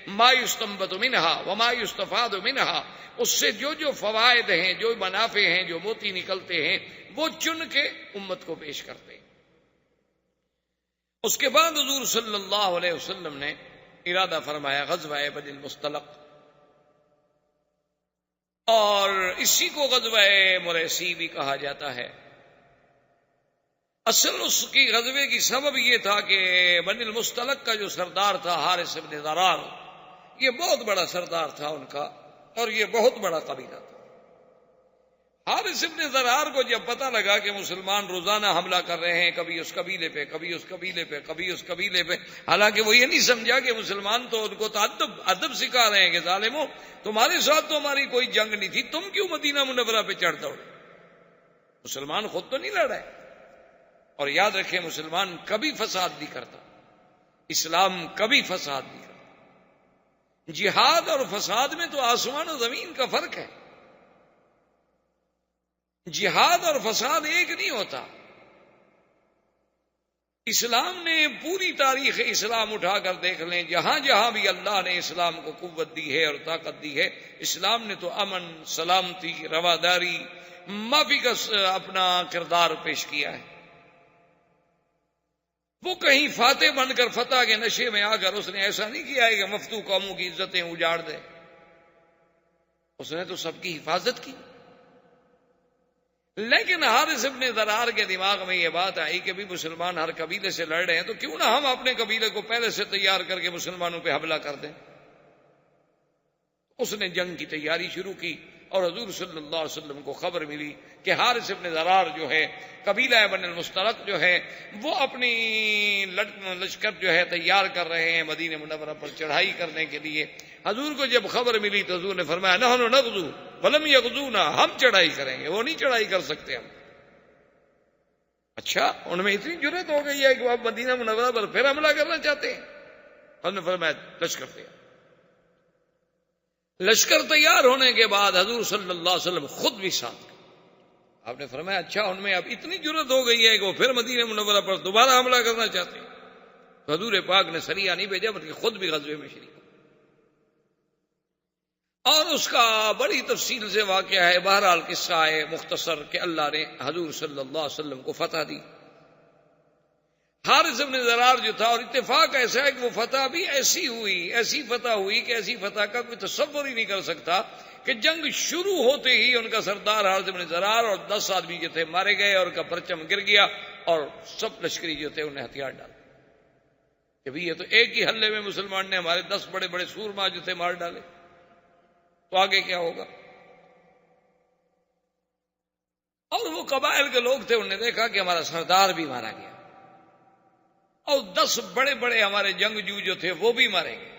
ما یستنبط منہا وما یستفاد منہا، اس سے جو جو فوائد ہیں، جو منافع ہیں، جو موتی نکلتے ہیں، وہ چن کے امت کو پیش کرتے ہیں۔ اس کے بعد حضور صلی اللہ علیہ وسلم نے ارادہ فرمایا غزوہ بنی المصطلق، اور اسی کو غزوہ مریسی بھی کہا جاتا ہے۔ اصل اس کی غزوے کی سبب یہ تھا کہ بنی المصطلق کا جو سردار تھا حارث بن ضرار، یہ بہت بڑا سردار تھا ان کا، اور یہ بہت بڑا قبیلہ تھا۔ حارث بن ضرار کو جب پتہ لگا کہ مسلمان روزانہ حملہ کر رہے ہیں، کبھی اس قبیلے پہ، کبھی اس قبیلے پہ، کبھی اس قبیلے پہ، حالانکہ وہ یہ نہیں سمجھا کہ مسلمان تو ان کو تو ادب سکھا رہے ہیں کہ ظالموں تمہارے ساتھ تو ہماری کوئی جنگ نہیں تھی، تم کیوں مدینہ منورہ پہ چڑھ دوڑے؟ مسلمان خود تو نہیں لڑ رہے۔ اور یاد رکھیں مسلمان کبھی فساد نہیں کرتا، اسلام کبھی فساد نہیں کرتا۔ جہاد اور فساد میں تو آسمان و زمین کا فرق ہے، جہاد اور فساد ایک نہیں ہوتا۔ اسلام نے پوری تاریخ اسلام اٹھا کر دیکھ لیں، جہاں جہاں بھی اللہ نے اسلام کو قوت دی ہے اور طاقت دی ہے، اسلام نے تو امن، سلامتی، رواداری، معافی کا اپنا کردار پیش کیا ہے۔ وہ کہیں فاتح بن کر فتح کے نشے میں آ کر اس نے ایسا نہیں کیا ہے کہ مفتو قوموں کی عزتیں اجاڑ دے، اس نے تو سب کی حفاظت کی۔ لیکن حارث بن ضرار کے دماغ میں یہ بات آئی کہ بھی مسلمان ہر قبیلے سے لڑ رہے ہیں، تو کیوں نہ ہم اپنے قبیلے کو پہلے سے تیار کر کے مسلمانوں پہ حملہ کر دیں۔ اس نے جنگ کی تیاری شروع کی، اور حضور صلی اللہ علیہ وسلم کو خبر ملی کہ حارث بن ضرار جو ہے، قبیلہ بنی المصطلق جو ہے، وہ اپنی لشکر جو ہے تیار کر رہے ہیں مدینہ منورہ پر چڑھائی کرنے کے لیے۔ حضور کو جب خبر ملی تو حضور نے فرمایا نحن نغزو ولم یغزونا، ہم چڑھائی کریں گے، وہ نہیں چڑھائی کر سکتے ہم۔ اچھا، ان میں اتنی جرأت ہو گئی ہے کہ وہ اب مدینہ منورہ پر پھر حملہ کرنا چاہتے ہیں؟ حضور نے فرمایا لشکر تیار۔ لشکر تیار ہونے کے بعد حضور صلی اللہ علیہ وسلم خود بھی ساتھ گئے۔ آپ نے فرمایا اچھا، ان میں اب اتنی جرأت ہو گئی ہے کہ وہ پھر مدینہ منورہ پر دوبارہ حملہ کرنا چاہتے ہیں۔ تو حضور پاک نے سریہ نہیں بھیجا بلکہ خود بھی غزوے میں شریک، اور اس کا بڑی تفصیل سے واقعہ ہے۔ بہرحال قصہ ہے مختصر کہ اللہ نے حضور صلی اللہ علیہ وسلم کو فتح دی۔ حارث بن ضرار جو تھا، اور اتفاق ایسا ہے کہ وہ فتح بھی ایسی ہوئی، ایسی فتح ہوئی کہ ایسی فتح کا کوئی تصور ہی نہیں کر سکتا کہ جنگ شروع ہوتے ہی ان کا سردار حارث بن ضرار اور 10 آدمی جو تھے مارے گئے، اور ان کا پرچم گر گیا، اور سب لشکری جو تھے انہیں ہتھیار ڈالے کہ بھی یہ تو ایک ہی حلے میں مسلمان نے ہمارے 10 بڑے بڑے سورما جو تھے مار ڈالے، تو آگے کیا ہوگا؟ اور وہ قبائل کے لوگ تھے، انہوں نے دیکھا کہ ہمارا سردار بھی مارا گیا، اور 10 بڑے بڑے ہمارے جنگجو جو تھے وہ بھی مارے گئے،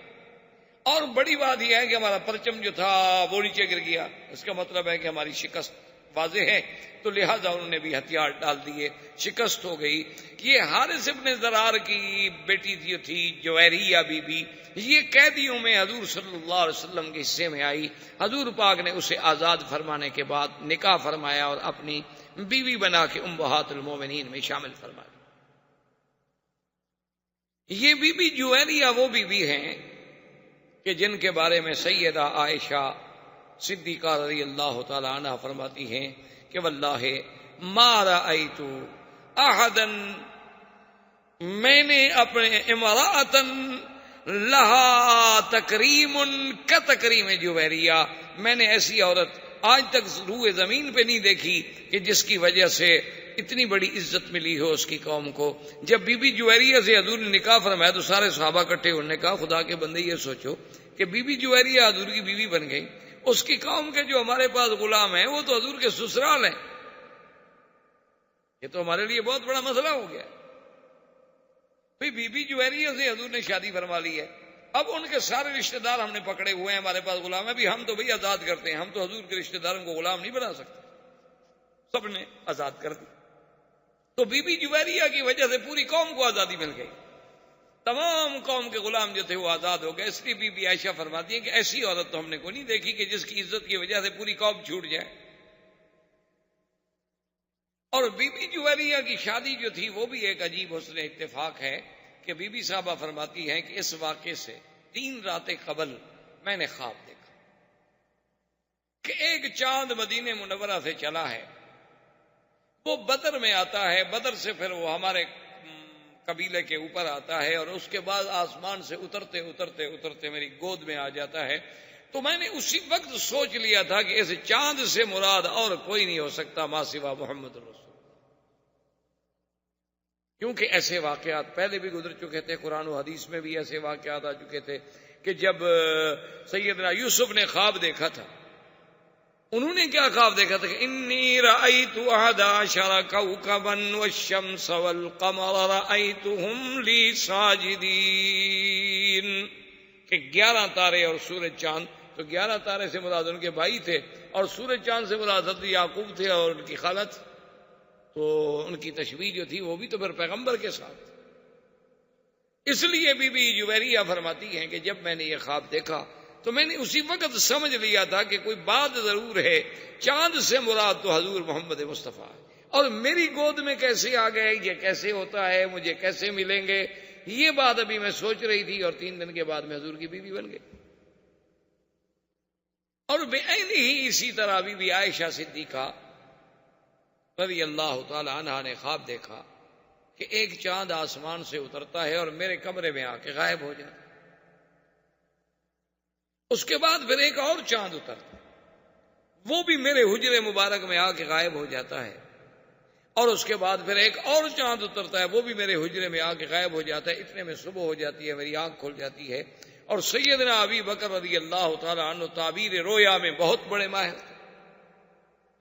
اور بڑی بات یہ ہے کہ ہمارا پرچم جو تھا وہ نیچے گر گیا۔ اس کا مطلب ہے کہ ہماری شکست واضح ہے، تو لہٰذا انہوں نے بھی ہتھیار ڈال دیے، شکست ہو گئی۔ یہ حارث ابن ضرار کی بیٹی تھی جویریہ بی بی، یہ قیدیوں میں حضور صلی اللہ علیہ وسلم کے حصے میں آئی۔ حضور پاک نے اسے آزاد فرمانے کے بعد نکاح فرمایا اور اپنی بیوی بنا کے امہات المومنین میں شامل فرمایا۔ یہ بی بی جویریہ وہ بی بی ہیں کہ جن کے بارے میں سیدہ عائشہ صدیقہ رضی اللہ تعالی عنہ فرماتی ہیں کہ واللہ ما رأیت احدا، میں نے اپنے امرأۃ لہا تکریم کتکریم جویریہ، میں نے ایسی عورت آج تک روئے زمین پہ نہیں دیکھی کہ جس کی وجہ سے اتنی بڑی عزت ملی ہو اس کی قوم کو۔ جب بی بی جویریہ سے حضور نے نکاح فرمایا تو سارے صحابہ اکٹھے، انہوں نے کہا خدا کے بندے یہ سوچو کہ بی بی جویریہ حضور کی بیوی بن گئی، اس کی قوم کے جو ہمارے پاس غلام ہیں وہ تو حضور کے سسرال ہیں، یہ تو ہمارے لیے بہت بڑا مسئلہ ہو گیا۔ بی بی جویریہ سے حضور نے شادی فرما لی ہے، اب ان کے سارے رشتہ دار ہم نے پکڑے ہوئے ہیں، ہمارے پاس غلام ہیں، بھی ہم تو بھئی آزاد کرتے ہیں، ہم تو حضور کے رشتہ داروں کو غلام نہیں بنا سکتے، سب نے آزاد کر دی۔ تو بی بی جویریہ کی وجہ سے پوری قوم کو آزادی مل گئی، تمام قوم کے غلام جو تھے وہ آزاد ہو گئے۔ اس لیے بی بی عائشہ فرماتی ہیں کہ ایسی عورت تو ہم نے کوئی نہیں دیکھی کہ جس کی عزت کی وجہ سے پوری قوم چھوٹ جائے۔ اور بی بی جویریہ کی شادی جو تھی وہ بھی ایک عجیب حسن اتفاق ہے کہ بی بی صاحبہ فرماتی ہیں کہ اس واقعے سے 3 راتیں قبل میں نے خواب دیکھا کہ ایک چاند مدینہ منورہ سے چلا ہے، وہ بدر میں آتا ہے، بدر سے پھر وہ ہمارے قبیلے کے اوپر آتا ہے اور اس کے بعد آسمان سے اترتے اترتے اترتے میری گود میں آ جاتا ہے۔ تو میں نے اسی وقت سوچ لیا تھا کہ اس چاند سے مراد اور کوئی نہیں ہو سکتا ما سوا محمد رسول، کیونکہ ایسے واقعات پہلے بھی گزر چکے تھے، قرآن و حدیث میں بھی ایسے واقعات آ چکے تھے کہ جب سیدنا یوسف نے خواب دیکھا تھا، انہوں نے کیا خواب دیکھا تھا کہ انی رأیت 11 کوكبا والشمس والقمر رأیتهم لی ساجدین، کہ 11 تارے اور سورج چاند، تو 11 تارے سے مراد ان کے بھائی تھے اور سورج چاند سے مراد حضرت یعقوب تھے اور ان کی خالہ تھی، تو ان کی تشبیہ جو تھی وہ بھی تو پھر پیغمبر کے ساتھ۔ اس لیے بی بی جویریہ فرماتی ہیں کہ جب میں نے یہ خواب دیکھا تو میں نے اسی وقت سمجھ لیا تھا کہ کوئی بات ضرور ہے، چاند سے مراد تو حضور محمد مصطفیٰ ہے، اور میری گود میں کیسے آ گئے، یہ کیسے ہوتا ہے، مجھے کیسے ملیں گے، یہ بات ابھی میں سوچ رہی تھی، اور 3 دن کے بعد میں حضور کی بیوی بن گئی۔ اور بے عین ہی اسی طرح بی بی عائشہ صدیقہ رضی اللہ تعالی عنہا نے خواب دیکھا کہ ایک چاند آسمان سے اترتا ہے اور میرے کمرے میں آ کے غائب ہو جاتا ہے، اس کے بعد پھر ایک اور چاند اترتا، وہ بھی میرے حجرے مبارک میں آ کے غائب ہو جاتا ہے، اور اس کے بعد پھر ایک اور چاند اترتا ہے، وہ بھی میرے حجرے میں آ کے غائب ہو جاتا ہے۔ اتنے میں صبح ہو جاتی ہے، میری آنکھ کھل جاتی ہے، اور سیدنا ابی بکر رضی اللہ تعالی عنہ تعبیر رویا میں بہت بڑے ماہر تھے،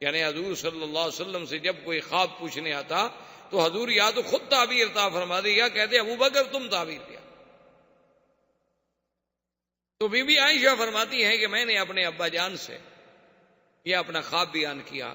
یعنی حضور صلی اللہ علیہ وسلم سے جب کوئی خواب پوچھنے آتا تو حضور یا تو خود تعبیر عطا فرما دے یا کہتے ابو بکر تم تعبیر دیا۔ تو بی بی عائشہ فرماتی ہیں کہ میں نے اپنے ابا جان سے یہ اپنا خواب بیان کیا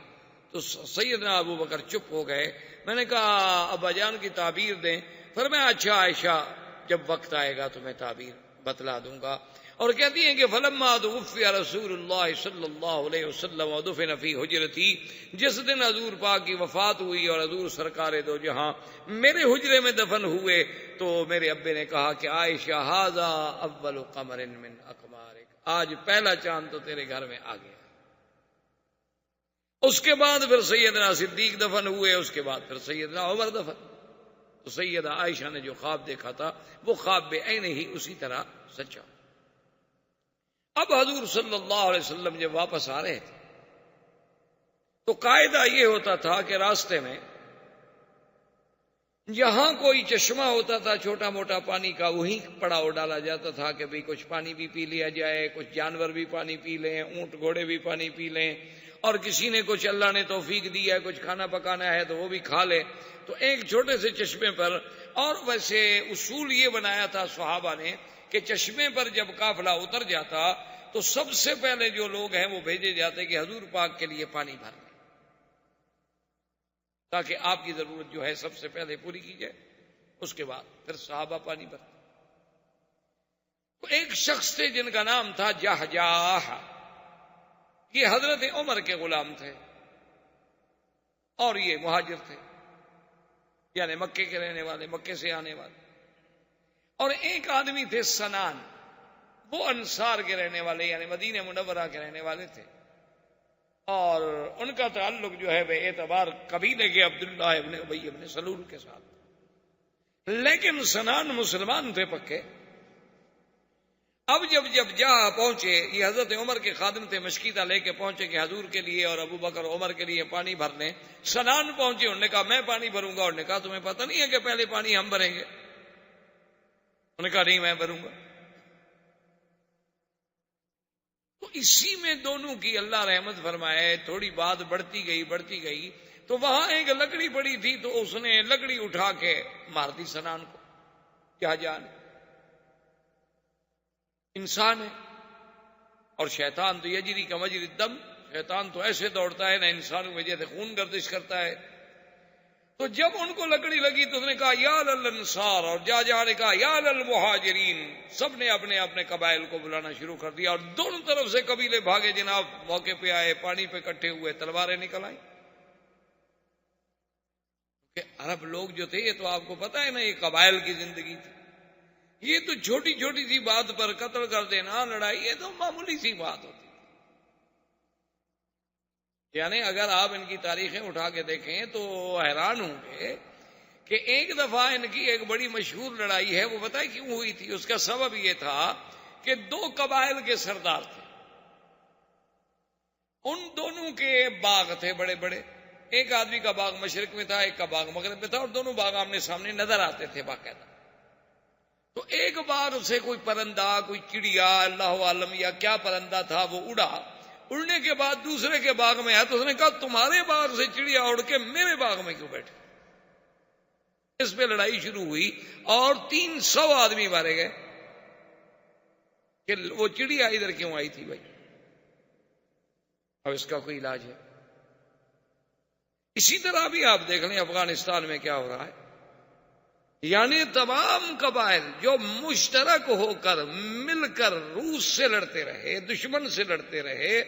تو سیدنا ابو بکر چپ ہو گئے۔ میں نے کہا ابا جان کی تعبیر دیں، فرمایا اچھا عائشہ جب وقت آئے گا تو میں تعبیر بتلا دوں گا۔ اور کہتی ہیں کہ فلما توفی رسول اللہ صلی اللہ علیہ وسلم ودفن فی حجرتی، جس دن حضور پاک کی وفات ہوئی اور حضور سرکار دو جہاں میرے حجرے میں دفن ہوئے تو میرے ابے نے کہا کہ عائشہ ھذا اول قمر من اقمارک، آج پہلا چاند تو تیرے گھر میں آ گیا۔ اس کے بعد پھر سیدنا صدیق دفن ہوئے، اس کے بعد پھر سیدنا عمر دفن۔ تو سیدہ عائشہ نے جو خواب دیکھا تھا وہ خواب بے عین ہی اسی طرح سچا۔ اب حضور صلی اللہ علیہ وسلم جب واپس آ رہے تھے تو قاعدہ یہ ہوتا تھا کہ راستے میں جہاں کوئی چشمہ ہوتا تھا چھوٹا موٹا پانی کا، وہیں پڑاؤ ڈالا جاتا تھا کہ بھئی کچھ پانی بھی پی لیا جائے، کچھ جانور بھی پانی پی لیں، اونٹ گھوڑے بھی پانی پی لیں، اور کسی نے کچھ اللہ نے توفیق دی ہے کچھ کھانا پکانا ہے تو وہ بھی کھا لے۔ تو ایک چھوٹے سے چشمے پر، اور ویسے اصول یہ بنایا تھا صحابہ نے کہ چشمے پر جب قافلہ اتر جاتا تو سب سے پہلے جو لوگ ہیں وہ بھیجے جاتے کہ حضور پاک کے لیے پانی بھر لیں، تاکہ آپ کی ضرورت جو ہے سب سے پہلے پوری کی جائے. اس کے بعد پھر صحابہ پانی بھرتے. ایک شخص تھے جن کا نام تھا جہجاہ. یہ حضرت عمر کے غلام تھے اور یہ مہاجر تھے، یعنی مکے کے رہنے والے، مکے سے آنے والے. اور ایک آدمی تھے سنان، وہ انصار کے رہنے والے یعنی مدینہ منورہ کے رہنے والے تھے، اور ان کا تعلق جو ہے بے اعتبار قبیلے کے عبداللہ ابن ابی ابن سلول کے ساتھ. لیکن سنان مسلمان تھے پکے. اب جب جہاں پہنچے، یہ حضرت عمر کے خادم تھے، مشکیدہ لے کے پہنچے کہ حضور کے لیے اور ابو بکر عمر کے لیے پانی بھر لیں. سنان پہنچے، انہوں نے کہا میں پانی بھروں گا. انہوں نے کہا تمہیں پتہ نہیں ہے کہ پہلے پانی ہم بھریں گے؟ انہوں نے کہا نہیں میں بھروں گا. تو اسی میں دونوں کی اللہ رحمت فرمائے تھوڑی بات بڑھتی گئی. تو وہاں ایک لکڑی پڑی تھی، تو اس نے لکڑی اٹھا کے مار دی سنان کو. کیا جان انسان ہے، اور شیطان تو یجری کا مجری الدم، شیطان تو ایسے دوڑتا ہے نا انسانوں میں جیسے خون گردش کرتا ہے. تو جب ان کو لکڑی لگی تو اس نے کہا یا للانصار، اور جہاں نے کہا یا للمہاجرین. سب نے اپنے اپنے قبائل کو بلانا شروع کر دیا، اور دونوں طرف سے قبیلے بھاگے جناب. موقع پہ آئے، پانی پہ اکٹھے ہوئے، تلواریں نکل آئیں. کہ عرب لوگ جو تھے، یہ تو آپ کو پتہ ہے نا، یہ قبائل کی زندگی تھی. یہ تو چھوٹی چھوٹی سی بات پر قتل کر دینا، لڑائی، یہ تو معمولی سی بات ہوتی. یعنی اگر آپ ان کی تاریخیں اٹھا کے دیکھیں تو حیران ہوں گے کہ ایک دفعہ ان کی ایک بڑی مشہور لڑائی ہے. وہ بتائیں کیوں ہوئی تھی؟ اس کا سبب یہ تھا کہ دو قبائل کے سردار تھے، ان دونوں کے باغ تھے بڑے بڑے. ایک آدمی کا باغ مشرق میں تھا، ایک کا باغ مغرب میں تھا، اور دونوں باغ آمنے سامنے نظر آتے تھے باقاعدہ. تو ایک بار سے کوئی پرندہ، کوئی چڑیا، اللہ عالم یا کیا پرندہ تھا، وہ اڑا. اڑنے کے بعد دوسرے کے باغ میں آیا تو اس نے کہا تمہارے باغ سے چڑیا اڑ کے میرے باغ میں کیوں بیٹھے؟ اس پہ لڑائی شروع ہوئی اور 300 آدمی مارے گئے کہ وہ چڑیا ادھر کیوں آئی تھی بھائی. اب اس کا کوئی علاج ہے؟ اسی طرح بھی آپ دیکھ لیں افغانستان میں کیا ہو رہا ہے. یعنی تمام قبائل جو مشترک ہو کر مل کر روس سے لڑتے رہے، دشمن سے لڑتے رہے،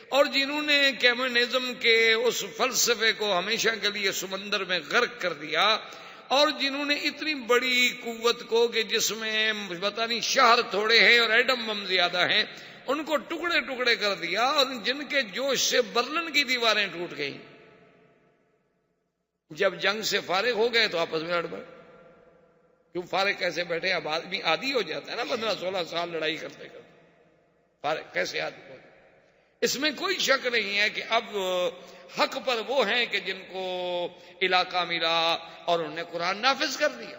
اور جنہوں نے کمیونزم کے اس فلسفے کو ہمیشہ کے لیے سمندر میں غرق کر دیا، اور جنہوں نے اتنی بڑی قوت کو کہ جس میں پتہ نہیں شہر تھوڑے ہیں اور ایٹم بم زیادہ ہیں، ان کو ٹکڑے ٹکڑے کر دیا، اور جن کے جوش سے برلن کی دیواریں ٹوٹ گئیں. جب جنگ سے فارغ ہو گئے تو آپس میں لڑ پڑے. کیوں فارغ کیسے بیٹھے؟ اب آدمی عادی ہو جاتا ہے نا 15-16 سال لڑائی کرتے کرتے. فارغ کیسے آدمی ہو؟ اس میں کوئی شک نہیں ہے کہ اب حق پر وہ ہیں کہ جن کو علاقہ ملا اور انہوں نے قرآن نافذ کر دیا.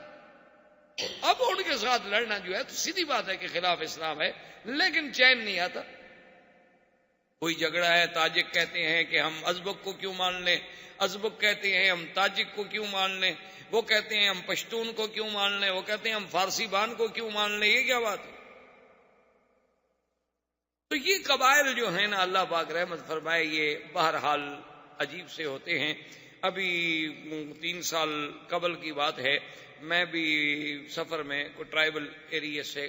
اب ان کے ساتھ لڑنا جو ہے تو سیدھی بات ہے کہ خلاف اسلام ہے، لیکن چین نہیں آتا. کوئی جھگڑا ہے، تاجک کہتے ہیں کہ ہم ازبک کو کیوں مان لیں، ازبک کہتے ہیں ہم تاجک کو کیوں مان لیں، وہ کہتے ہیں ہم پشتون کو کیوں مان لیں، وہ کہتے ہیں ہم فارسی بان کو کیوں مان لیں. یہ کیا بات ہے؟ تو یہ قبائل جو ہیں نا، اللہ پاک رحمت فرمائے، یہ بہرحال عجیب سے ہوتے ہیں. ابھی 3 سال قبل کی بات ہے، میں بھی سفر میں کوئی ٹرائبل ایریا سے،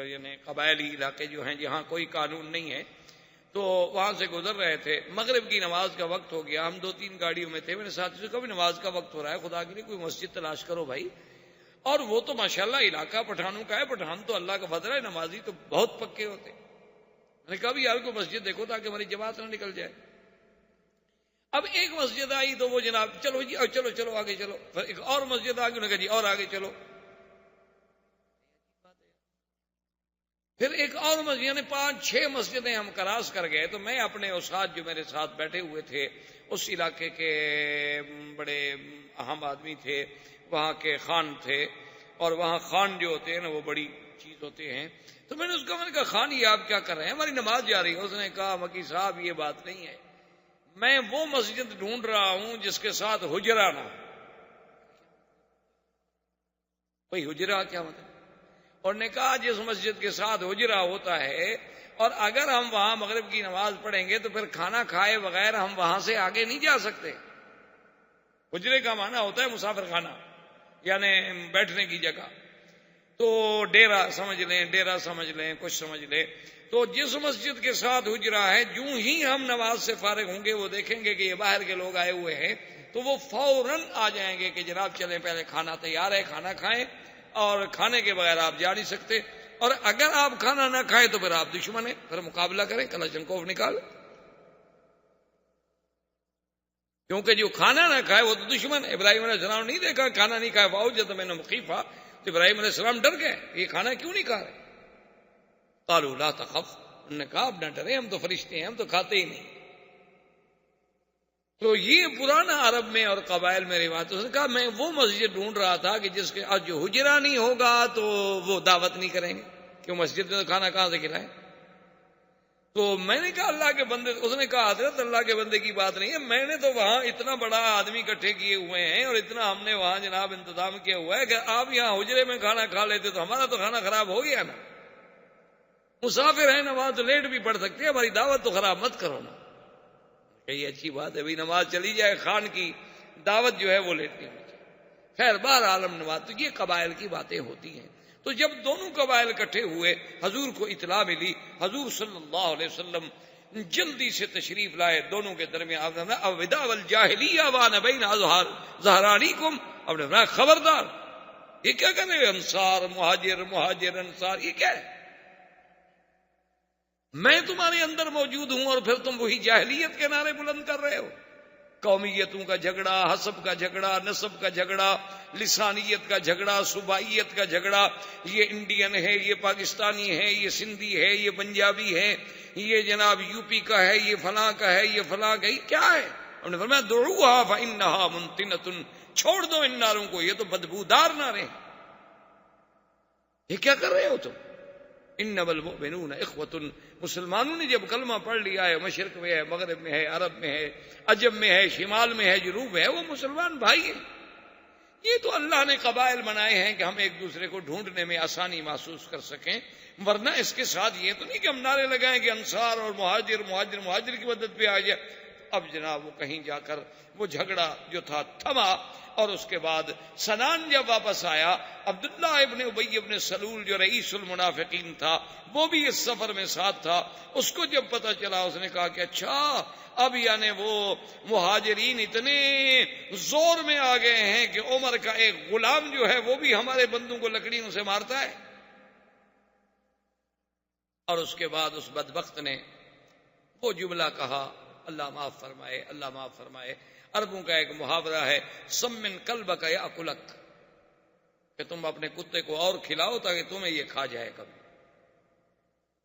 یعنی قبائلی علاقے جو ہیں جہاں کوئی قانون نہیں ہے، تو وہاں سے گزر رہے تھے. مغرب کی نماز کا وقت ہو گیا، ہم 2-3 گاڑیوں میں تھے. میرے ساتھی سے کبھی نماز کا وقت ہو رہا ہے، خدا کے لیے کوئی مسجد تلاش کرو بھائی. اور وہ تو ماشاءاللہ علاقہ پٹھانوں کا ہے، پٹھان تو اللہ کا فضل ہے، نمازی تو بہت پکے ہوتے. میں نے کہا بھی یار کو مسجد دیکھو تاکہ ہماری جماعت نہ نکل جائے. اب ایک مسجد آئی تو وہ جناب چلو جی چلو چلو آگے چلو. پھر ایک اور مسجد آ گئی، انہوں نے کہا جی اور آگے چلو. پھر ایک اور مسجد، یعنی 5-6 مسجدیں ہم کراس کر گئے. تو میں اپنے استاد جو میرے ساتھ بیٹھے ہوئے تھے، اس علاقے کے بڑے اہم آدمی تھے، وہاں کے خان تھے، اور وہاں خان جو ہوتے ہیں نا وہ بڑی چیز ہوتے ہیں. تو میں نے کہا خان یہ آپ کیا کر رہے ہیں؟ ہماری نماز جا رہی ہے. اس نے کہا مکی صاحب یہ بات نہیں ہے، میں وہ مسجد ڈھونڈ رہا ہوں جس کے ساتھ حجرہ نہ ہو. بھائی حجرہ کیا مطلب؟ اور نے کہا جس مسجد کے ساتھ حجرہ ہوتا ہے، اور اگر ہم وہاں مغرب کی نماز پڑھیں گے تو پھر کھانا کھائے بغیر ہم وہاں سے آگے نہیں جا سکتے. حجرے کا معنی ہوتا ہے مسافر خانہ، یعنی بیٹھنے کی جگہ. تو ڈیرا سمجھ لیں، ڈیرا سمجھ لیں، کچھ سمجھ لیں. تو جس مسجد کے ساتھ حجرہ ہے، جو ہی ہم نماز سے فارغ ہوں گے وہ دیکھیں گے کہ یہ باہر کے لوگ آئے ہوئے ہیں، تو وہ فوراً آ جائیں گے کہ جناب چلیں، پہلے کھانا تیار ہے، کھانا کھائیں، اور کھانے کے بغیر آپ جا نہیں سکتے. اور اگر آپ کھانا نہ کھائیں تو پھر آپ دشمن ہیں، پھر مقابلہ کریں، کلاشنکوف نکال. کیونکہ جو کھانا نہ کھائے وہ تو دشمن ہے. ابراہیم علیہ السلام نہیں دیکھا کھانا نہیں کھایا، فاوجد من مخیفہ، تو ابراہیم علیہ السلام ڈر گئے، یہ کھانا کیوں نہیں کھا رہے؟ قالوا لا تخف، انہوں نے کہا اب نہ ڈرے، ہم تو فرشتے ہیں، ہم تو کھاتے ہی نہیں. تو یہ پرانا عرب میں اور قبائل میں روایت. اس نے کہا میں وہ مسجد ڈھونڈ رہا تھا کہ جس کے جو حجرہ نہیں ہوگا تو وہ دعوت نہیں کریں گے، کیوں مسجد میں تو کھانا کہاں سے کھلائیں. تو میں نے کہا اللہ کے بندے، اس نے کہا حضرت اللہ کے بندے کی بات نہیں ہے، میں نے تو وہاں اتنا بڑا آدمی اکٹھے کیے ہوئے ہیں اور اتنا ہم نے وہاں جناب انتظام کیا ہوا ہے کہ آپ یہاں حجرے میں کھانا کھا لیتے تو ہمارا تو کھانا خراب ہو گیا نا. مسافر ہیں نا، وہاں تو لیٹ بھی پڑ سکتے ہیں، ہماری دعوت تو خراب مت کرو نا. یہ اچھی بات ہے بھائی، نماز چلی جائے، خان کی دعوت جو ہے وہ لیٹ نہیں ہوتی. خیر بہر عالم نماز، تو یہ قبائل کی باتیں ہوتی ہیں. تو جب دونوں قبائل اکٹھے ہوئے، حضور کو اطلاع ملی، حضور صلی اللہ علیہ وسلم جلدی سے تشریف لائے دونوں کے درمیان. الوداع والجاہلیہ وانا بین ظہرانیکم، اب نے فرمایا خبردار، یہ کیا کر رہے ہیں انصار مہاجر، مہاجر انصار، یہ کیا ہے؟ میں تمہارے اندر موجود ہوں اور پھر تم وہی جاہلیت کے نعرے بلند کر رہے ہو. قومیتوں کا جھگڑا، حسب کا جھگڑا، نسب کا جھگڑا، لسانیت کا جھگڑا، صوبائیت کا جھگڑا، یہ انڈین ہے، یہ پاکستانی ہے، یہ سندھی ہے، یہ پنجابی ہے، یہ جناب یو پی کا ہے، یہ فلاں کا ہے، یہ فلاں کا ہے، یہ کیا ہے؟ انہوں نے فرمایا دعوها فإنها منتنة، چھوڑ دو ان نعروں کو، یہ تو بدبودار نعرے ہیں. یہ کیا کر رہے ہو تم؟ انما المؤمنون اخوۃ، مسلمانوں نے جب کلمہ پڑھ لیا ہے، مشرق میں ہے، مغرب میں ہے، عرب میں ہے، عجم میں ہے، شمال میں ہے، جنوب میں ہے، وہ مسلمان بھائی ہیں. یہ تو اللہ نے قبائل بنائے ہیں کہ ہم ایک دوسرے کو ڈھونڈنے میں آسانی محسوس کر سکیں، ورنہ اس کے ساتھ یہ تو نہیں کہ ہم نعرے لگائیں کہ انصار اور مہاجر، مہاجر مہاجر کی مدد پہ آ جائے. اب جناب وہ کہیں جا کر وہ جھگڑا جو تھا تھما، اور اس کے بعد سنان جب واپس آیا، عبداللہ ابن ابی ابن سلول جو رئیس المنافقین تھا وہ بھی اس سفر میں ساتھ تھا. اس کو جب پتہ چلا اس نے کہا کہ اچھا اب یعنی وہ مہاجرین اتنے زور میں آ گئے ہیں کہ عمر کا ایک غلام جو ہے وہ بھی ہمارے بندوں کو لکڑیوں سے مارتا ہے. اور اس کے بعد اس بدبخت نے وہ جملہ کہا، اللہ معاف فرمائے، اللہ معاف فرمائے. عربوں کا ایک محاورہ ہے، سمن قلبک یاکلک، کہ تم اپنے کتے کو اور کھلاؤ تاکہ تمہیں یہ کھا جائے. کبھی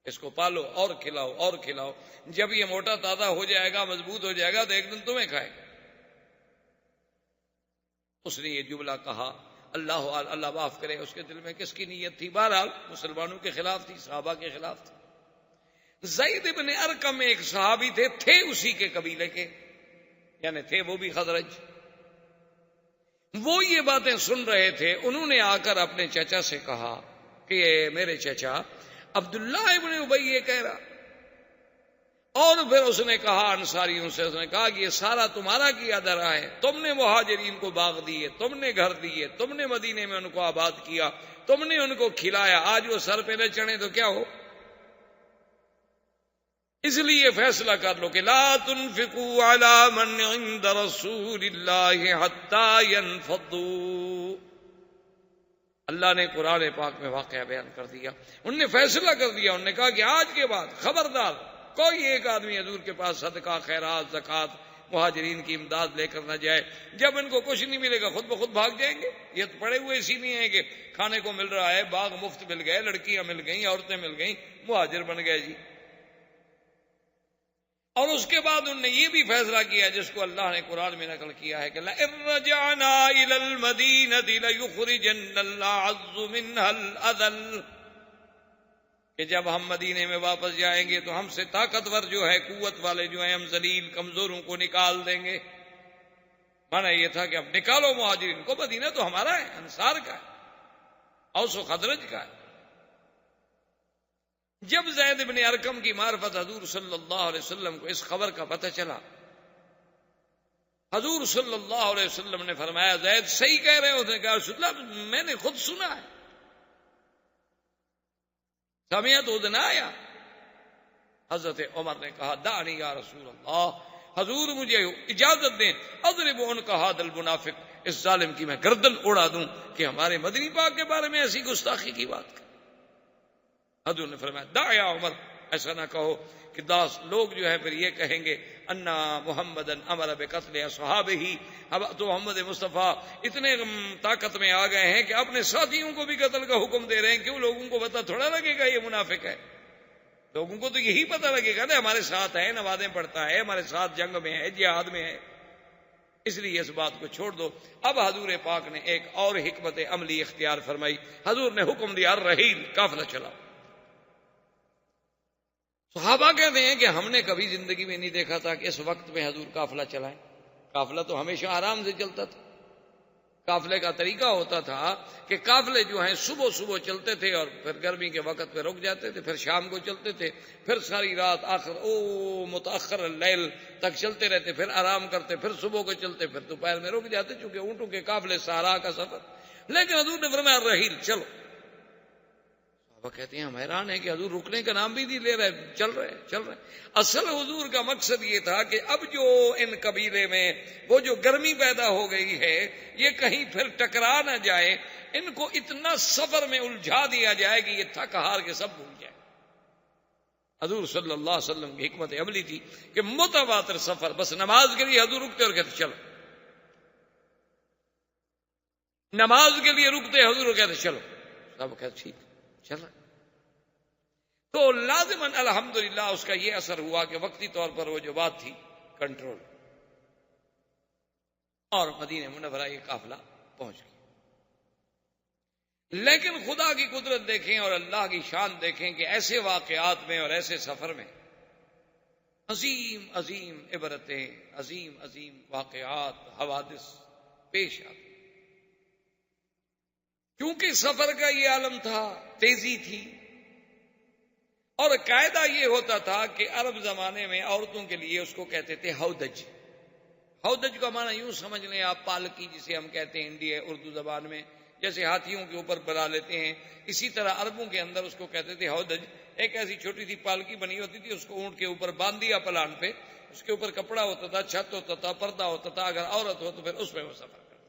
اس کو پالو اور کھلاؤ اور کھلاؤ، جب یہ موٹا تازہ ہو جائے گا، مضبوط ہو جائے گا تو ایک دن تمہیں کھائے گا. اس نے یہ جملہ کہا، اللہ معاف کرے اس کے دل میں کس کی نیت تھی، بہرحال مسلمانوں کے خلاف تھی، صحابہ کے خلاف تھی. زید ابن ارقم ایک صحابی تھے اسی کے قبیلے کے، یعنی تھے وہ بھی خزرج. وہ یہ باتیں سن رہے تھے. انہوں نے آ کر اپنے چچا سے کہا کہ میرے چچا عبداللہ ابن ابی یہ کہہ رہا. اور پھر اس نے کہا انصاریوں سے، اس نے کہا کہ یہ سارا تمہارا کیا درا ہے، تم نے مہاجرین کو باغ دیے، تم نے گھر دیے، تم نے مدینے میں ان کو آباد کیا، تم نے ان کو کھلایا، آج وہ سر پہ نہ چڑھے تو کیا ہو؟ اس لیے فیصلہ کر لو کہ لا تنفقوا علی من عند رسول اللہ حتی ينفضوا. اللہ نے قرآن پاک میں واقعہ بیان کر دیا. انہوں نے فیصلہ کر دیا، انہوں نے کہا کہ آج کے بعد خبردار کوئی ایک آدمی حضور کے پاس صدقہ، خیرات، زکوٰۃ، مہاجرین کی امداد لے کر نہ جائے. جب ان کو کچھ نہیں ملے گا خود بخود بھاگ جائیں گے. یہ تو پڑے ہوئے اسی نہیں ہیں کہ کھانے کو مل رہا ہے، باغ مفت مل گئے، لڑکیاں مل گئیں، عورتیں مل گئیں، مہاجر بن گئے جی. اور اس کے بعد انہوں نے یہ بھی فیصلہ کیا جس کو اللہ نے قرآن میں نقل کیا ہے کہ لَئِن رَّجَعْنَا إِلَى الْمَدِينَةِ لَيُخْرِجَنَّ الْأَعَزُّ مِنْهَا الْأَذَلَّ، کہ جب ہم مدینے میں واپس جائیں گے تو ہم سے طاقتور جو ہے، قوت والے جو ہیں، ہم ذلیل کمزوروں کو نکال دیں گے. مانا یہ تھا کہ اب نکالو مہاجرین کو، مدینہ تو ہمارا ہے، انصار کا ہے، اوس و خزرج کا ہے. جب زید بن ارقم کی معرفت حضور صلی اللہ علیہ وسلم کو اس خبر کا پتہ چلا حضور صلی اللہ علیہ وسلم نے فرمایا زید صحیح کہہ رہے ہوتے، کہا رسول اللہ میں نے خود سنا ہے، سمعت اذنایا۔ حضرت عمر نے کہا دعنی یا رسول اللہ، حضور مجھے اجازت دیں اضرب عنق ھذا المنافق، اس ظالم کی میں گردن اڑا دوں کہ ہمارے مدنی پاک کے بارے میں ایسی گستاخی کی بات کرے۔ حضور نے فرمایا دع یا عمر، ایسا نہ کہو کہ 10 لوگ جو ہے پھر یہ کہیں گے انا محمدن امر بقتل اصحابہ، اب تو محمد مصطفیٰ اتنے طاقت میں آ گئے ہیں کہ اپنے ساتھیوں کو بھی قتل کا حکم دے رہے ہیں، کیوں لوگوں کو پتہ تھوڑا لگے گا یہ منافق ہے؟ لوگوں کو تو یہی پتہ لگے گا نا ہمارے ساتھ ہے، نمازیں پڑھتا ہے، ہمارے ساتھ جنگ میں ہے، جہاد میں ہے، اس لیے اس بات کو چھوڑ دو۔ اب حضور پاک نے ایک اور حکمت عملی اختیار فرمائی، حضور نے حکم دیا الرحیل، قافلہ چلاؤ۔ صحابہ کہتے ہیں کہ ہم نے کبھی زندگی میں نہیں دیکھا تھا کہ اس وقت میں حضور قافلہ چلائیں، قافلہ تو ہمیشہ آرام سے چلتا تھا۔ قافلے کا طریقہ ہوتا تھا کہ قافلے جو ہیں صبح صبح چلتے تھے اور پھر گرمی کے وقت پہ رک جاتے تھے، پھر شام کو چلتے تھے، پھر ساری رات آخر متاخر اللیل تک چلتے رہتے، پھر آرام کرتے، پھر صبح کو چلتے، پھر دوپہر میں رک جاتے، چونکہ اونٹوں کے قافلے صحرا کا سفر۔ لیکن حضور نے فرمایا الرحیل، چلو۔ صحابہ کہتے ہیں ہم حیران ہیں کہ حضور رکنے کا نام بھی نہیں لے رہے، چل رہے۔ اصل حضور کا مقصد یہ تھا کہ اب جو ان قبیلے میں وہ جو گرمی پیدا ہو گئی ہے یہ کہیں پھر ٹکرا نہ جائے، ان کو اتنا سفر میں الجھا دیا جائے کہ یہ تھک ہار کے سب بھول جائے۔ حضور صلی اللہ علیہ وسلم کی حکمت عملی تھی کہ متواتر سفر، بس نماز کے لیے حضور رکتے اور کہتے چلو، نماز کے لیے رکتے حضور کہتے چلو، سب کہتے ٹھیک چل رہا۔ تو لازماً الحمدللہ اس کا یہ اثر ہوا کہ وقتی طور پر وہ جو بات تھی کنٹرول، اور مدینہ منورہ یہ قافلہ پہنچ گیا۔ لیکن خدا کی قدرت دیکھیں اور اللہ کی شان دیکھیں کہ ایسے واقعات میں اور ایسے سفر میں عظیم عظیم عبرتیں، عظیم عظیم واقعات، حوادث پیش آتے، کیونکہ سفر کا یہ عالم تھا، تیزی تھی، اور قاعدہ یہ ہوتا تھا کہ عرب زمانے میں عورتوں کے لیے اس کو کہتے تھے ہودج۔ ہودج کا معنی یوں سمجھ لیں آپ پالکی جسے ہم کہتے ہیں انڈیا اردو زبان میں، جیسے ہاتھیوں کے اوپر بنا لیتے ہیں، اسی طرح عربوں کے اندر اس کو کہتے تھے ہودج۔ ایک ایسی چھوٹی سی پالکی بنی ہوتی تھی، اس کو اونٹ کے اوپر باندھ دیا پلان پہ، اس کے اوپر کپڑا ہوتا تھا، چھت ہوتا تھا، پردہ ہوتا تھا، اگر عورت ہو تو پھر اس میں وہ سفر کرتا تھا۔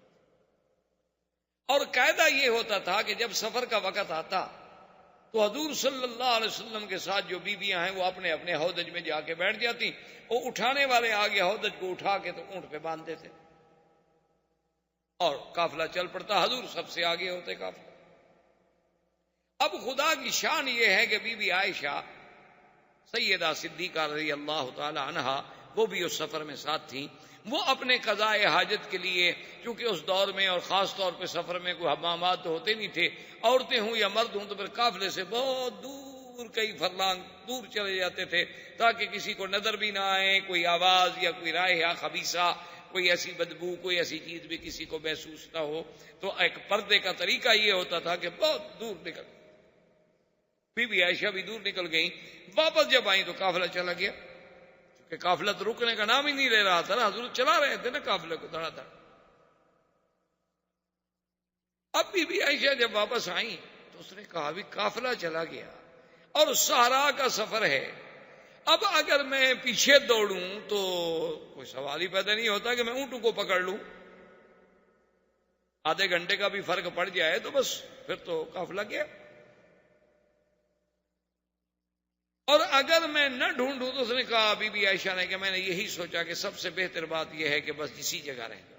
اور قاعدہ یہ ہوتا تھا کہ جب سفر کا وقت آتا تو حضور صلی اللہ علیہ وسلم کے ساتھ جو بیویاں ہیں وہ اپنے اپنے ہودج میں جا کے بیٹھ جاتی، وہ اٹھانے والے آگے ہودج کو اٹھا کے تو اونٹ پہ باندھ دیتے اور قافلہ چل پڑتا، حضور سب سے آگے ہوتے قافلہ۔ اب خدا کی شان یہ ہے کہ بی بی عائشہ سیدہ صدیقہ رضی اللہ تعالی عنہا وہ بھی اس سفر میں ساتھ تھیں، وہ اپنے قضاء حاجت کے لیے، چونکہ اس دور میں اور خاص طور پہ سفر میں کوئی حمامات تو ہوتے نہیں تھے، عورتیں ہوں یا مرد ہوں تو پھر قافلے سے بہت دور کئی فرلانگ دور چلے جاتے تھے تاکہ کسی کو نظر بھی نہ آئے، کوئی آواز یا کوئی رائحہ خبیثہ، کوئی ایسی بدبو، کوئی ایسی چیز بھی کسی کو محسوس نہ ہو۔ تو ایک پردے کا طریقہ یہ ہوتا تھا کہ بہت دور نکل، بی بی عائشہ بھی دور نکل گئیں، واپس جب آئیں تو قافلہ چلا گیا، کہ قافلہ تو رکنے کا نام ہی نہیں لے رہا تھا نا، حضور چلا رہے تھے نا قافلے کو دھڑا دھڑ۔ اب بی بی عائشہ جب واپس آئیں تو اس نے کہا بھی قافلہ چلا گیا اور صحرا کا سفر ہے، اب اگر میں پیچھے دوڑوں تو کوئی سوال ہی پیدا نہیں ہوتا کہ میں اونٹوں کو پکڑ لوں، آدھے گھنٹے کا بھی فرق پڑ جائے تو بس پھر تو قافلہ گیا، اور اگر میں نہ ڈھونڈوں تو اس نے کہا بی بی عائشہ نے کہ میں نے یہی سوچا کہ سب سے بہتر بات یہ ہے کہ بس اسی جگہ رہ جاؤ،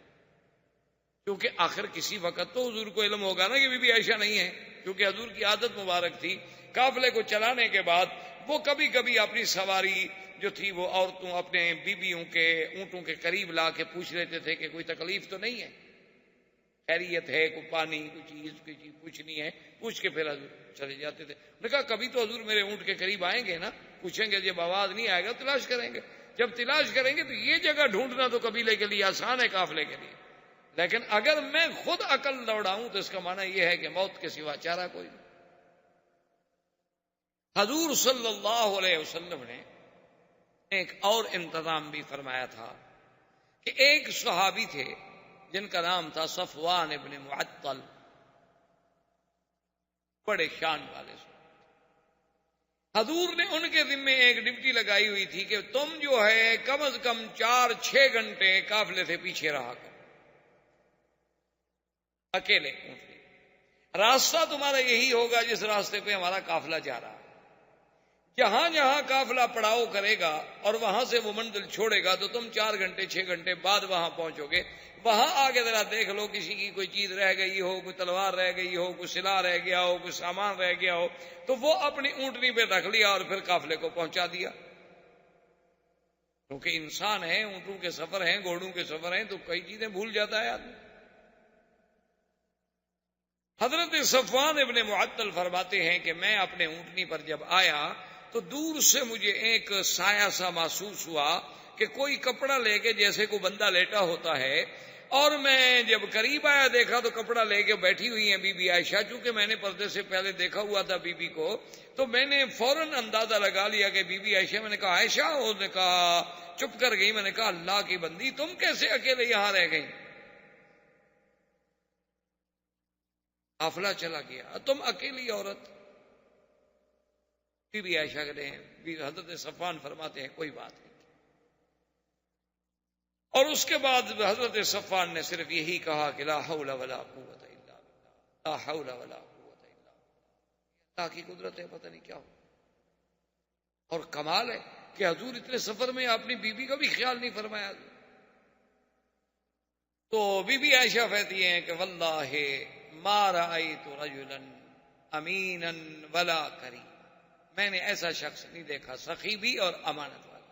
کیونکہ آخر کسی وقت تو حضور کو علم ہوگا نا کہ بی بی عائشہ نہیں ہے، کیونکہ حضور کی عادت مبارک تھی قافلے کو چلانے کے بعد وہ کبھی کبھی اپنی سواری جو تھی وہ عورتوں اپنے بیویوں کے اونٹوں کے قریب لا کے پوچھ لیتے تھے کہ کوئی تکلیف تو نہیں ہے، خیریت ہے، کوئی پانی کوئی چیز پوچھنی ہے، پوچھ کے پھر حضور چلے جاتے تھے۔ نے کہا کبھی تو حضور میرے اونٹ کے قریب آئیں گے نا، پوچھیں گے، جب آواز نہیں آئے گا تلاش کریں گے، جب تلاش کریں گے تو یہ جگہ ڈھونڈنا تو قبیلے کے لیے آسان ہے، قافلے کے لیے، لیکن اگر میں خود عقل دوڑاؤں تو اس کا معنی یہ ہے کہ موت کے سوا چارہ کوئی نہیں۔ حضور صلی اللہ علیہ وسلم نے ایک اور انتظام بھی فرمایا تھا کہ ایک صحابی تھے جن کا نام تھا صفوان ابن معطل، بڑے شان والے سے، حضور نے ان کے ذمے ایک ڈپٹی لگائی ہوئی تھی کہ تم جو ہے کم از کم 4-6 گھنٹے قافلے سے پیچھے رہا کرو، اکیلے اونٹنی، راستہ تمہارا یہی ہوگا جس راستے پہ ہمارا قافلہ جا رہا ہے، جہاں جہاں قافلہ پڑاؤ کرے گا اور وہاں سے وہ منزل چھوڑے گا تو تم 4 گھنٹے 6 گھنٹے بعد وہاں پہنچو گے، وہاں آگے ذرا دیکھ لو کسی کی کوئی چیز رہ گئی ہو، کوئی تلوار رہ گئی ہو، کوئی سلاح رہ گیا ہو، کوئی سامان رہ گیا ہو، تو وہ اپنی اونٹنی پہ رکھ لیا اور پھر قافلے کو پہنچا دیا، کیونکہ انسان ہے، اونٹوں کے سفر ہیں، گھوڑوں کے سفر ہیں، تو کئی چیزیں بھول جاتا ہے آدمی۔ حضرت صفوان ابن معطل فرماتے ہیں کہ میں اپنے اونٹنی پر جب آیا تو دور سے مجھے ایک سایہ سا محسوس ہوا کہ کوئی کپڑا لے کے جیسے کوئی بندہ لیٹا ہوتا ہے، اور میں جب قریب آیا دیکھا تو کپڑا لے کے بیٹھی ہوئی ہیں بی بی عائشہ، چونکہ میں نے پردے سے پہلے دیکھا ہوا تھا بی بی کو، تو میں نے فوراً اندازہ لگا لیا کہ بی بی عائشہ، میں نے کہا عائشہ، انہوں نے کہا چپ کر گئی، میں نے کہا اللہ کی بندی تم کیسے اکیلے یہاں رہ گئی؟ قافلہ چلا گیا، تم اکیلی عورت؟ بی بی عائشہ کہتے ہیں، حضرت صفوان فرماتے ہیں کوئی بات نہیں، اور اس کے بعد حضرت صفوان نے صرف یہی کہا کہ لا حول ولا قوت الا باللہ، لا حول ولا قوت الا باللہ، اللہ کی قدرت ہے، پتہ نہیں کیا ہو۔ اور کمال ہے کہ حضور اتنے سفر میں اپنی بیوی کا بھی خیال نہیں فرمایا۔ تو بی بی عائشہ کہتی ہیں کہ واللہ ما رأیت رجلا امینا ولا کریم، میں نے ایسا شخص نہیں دیکھا سخی بھی اور امانت والا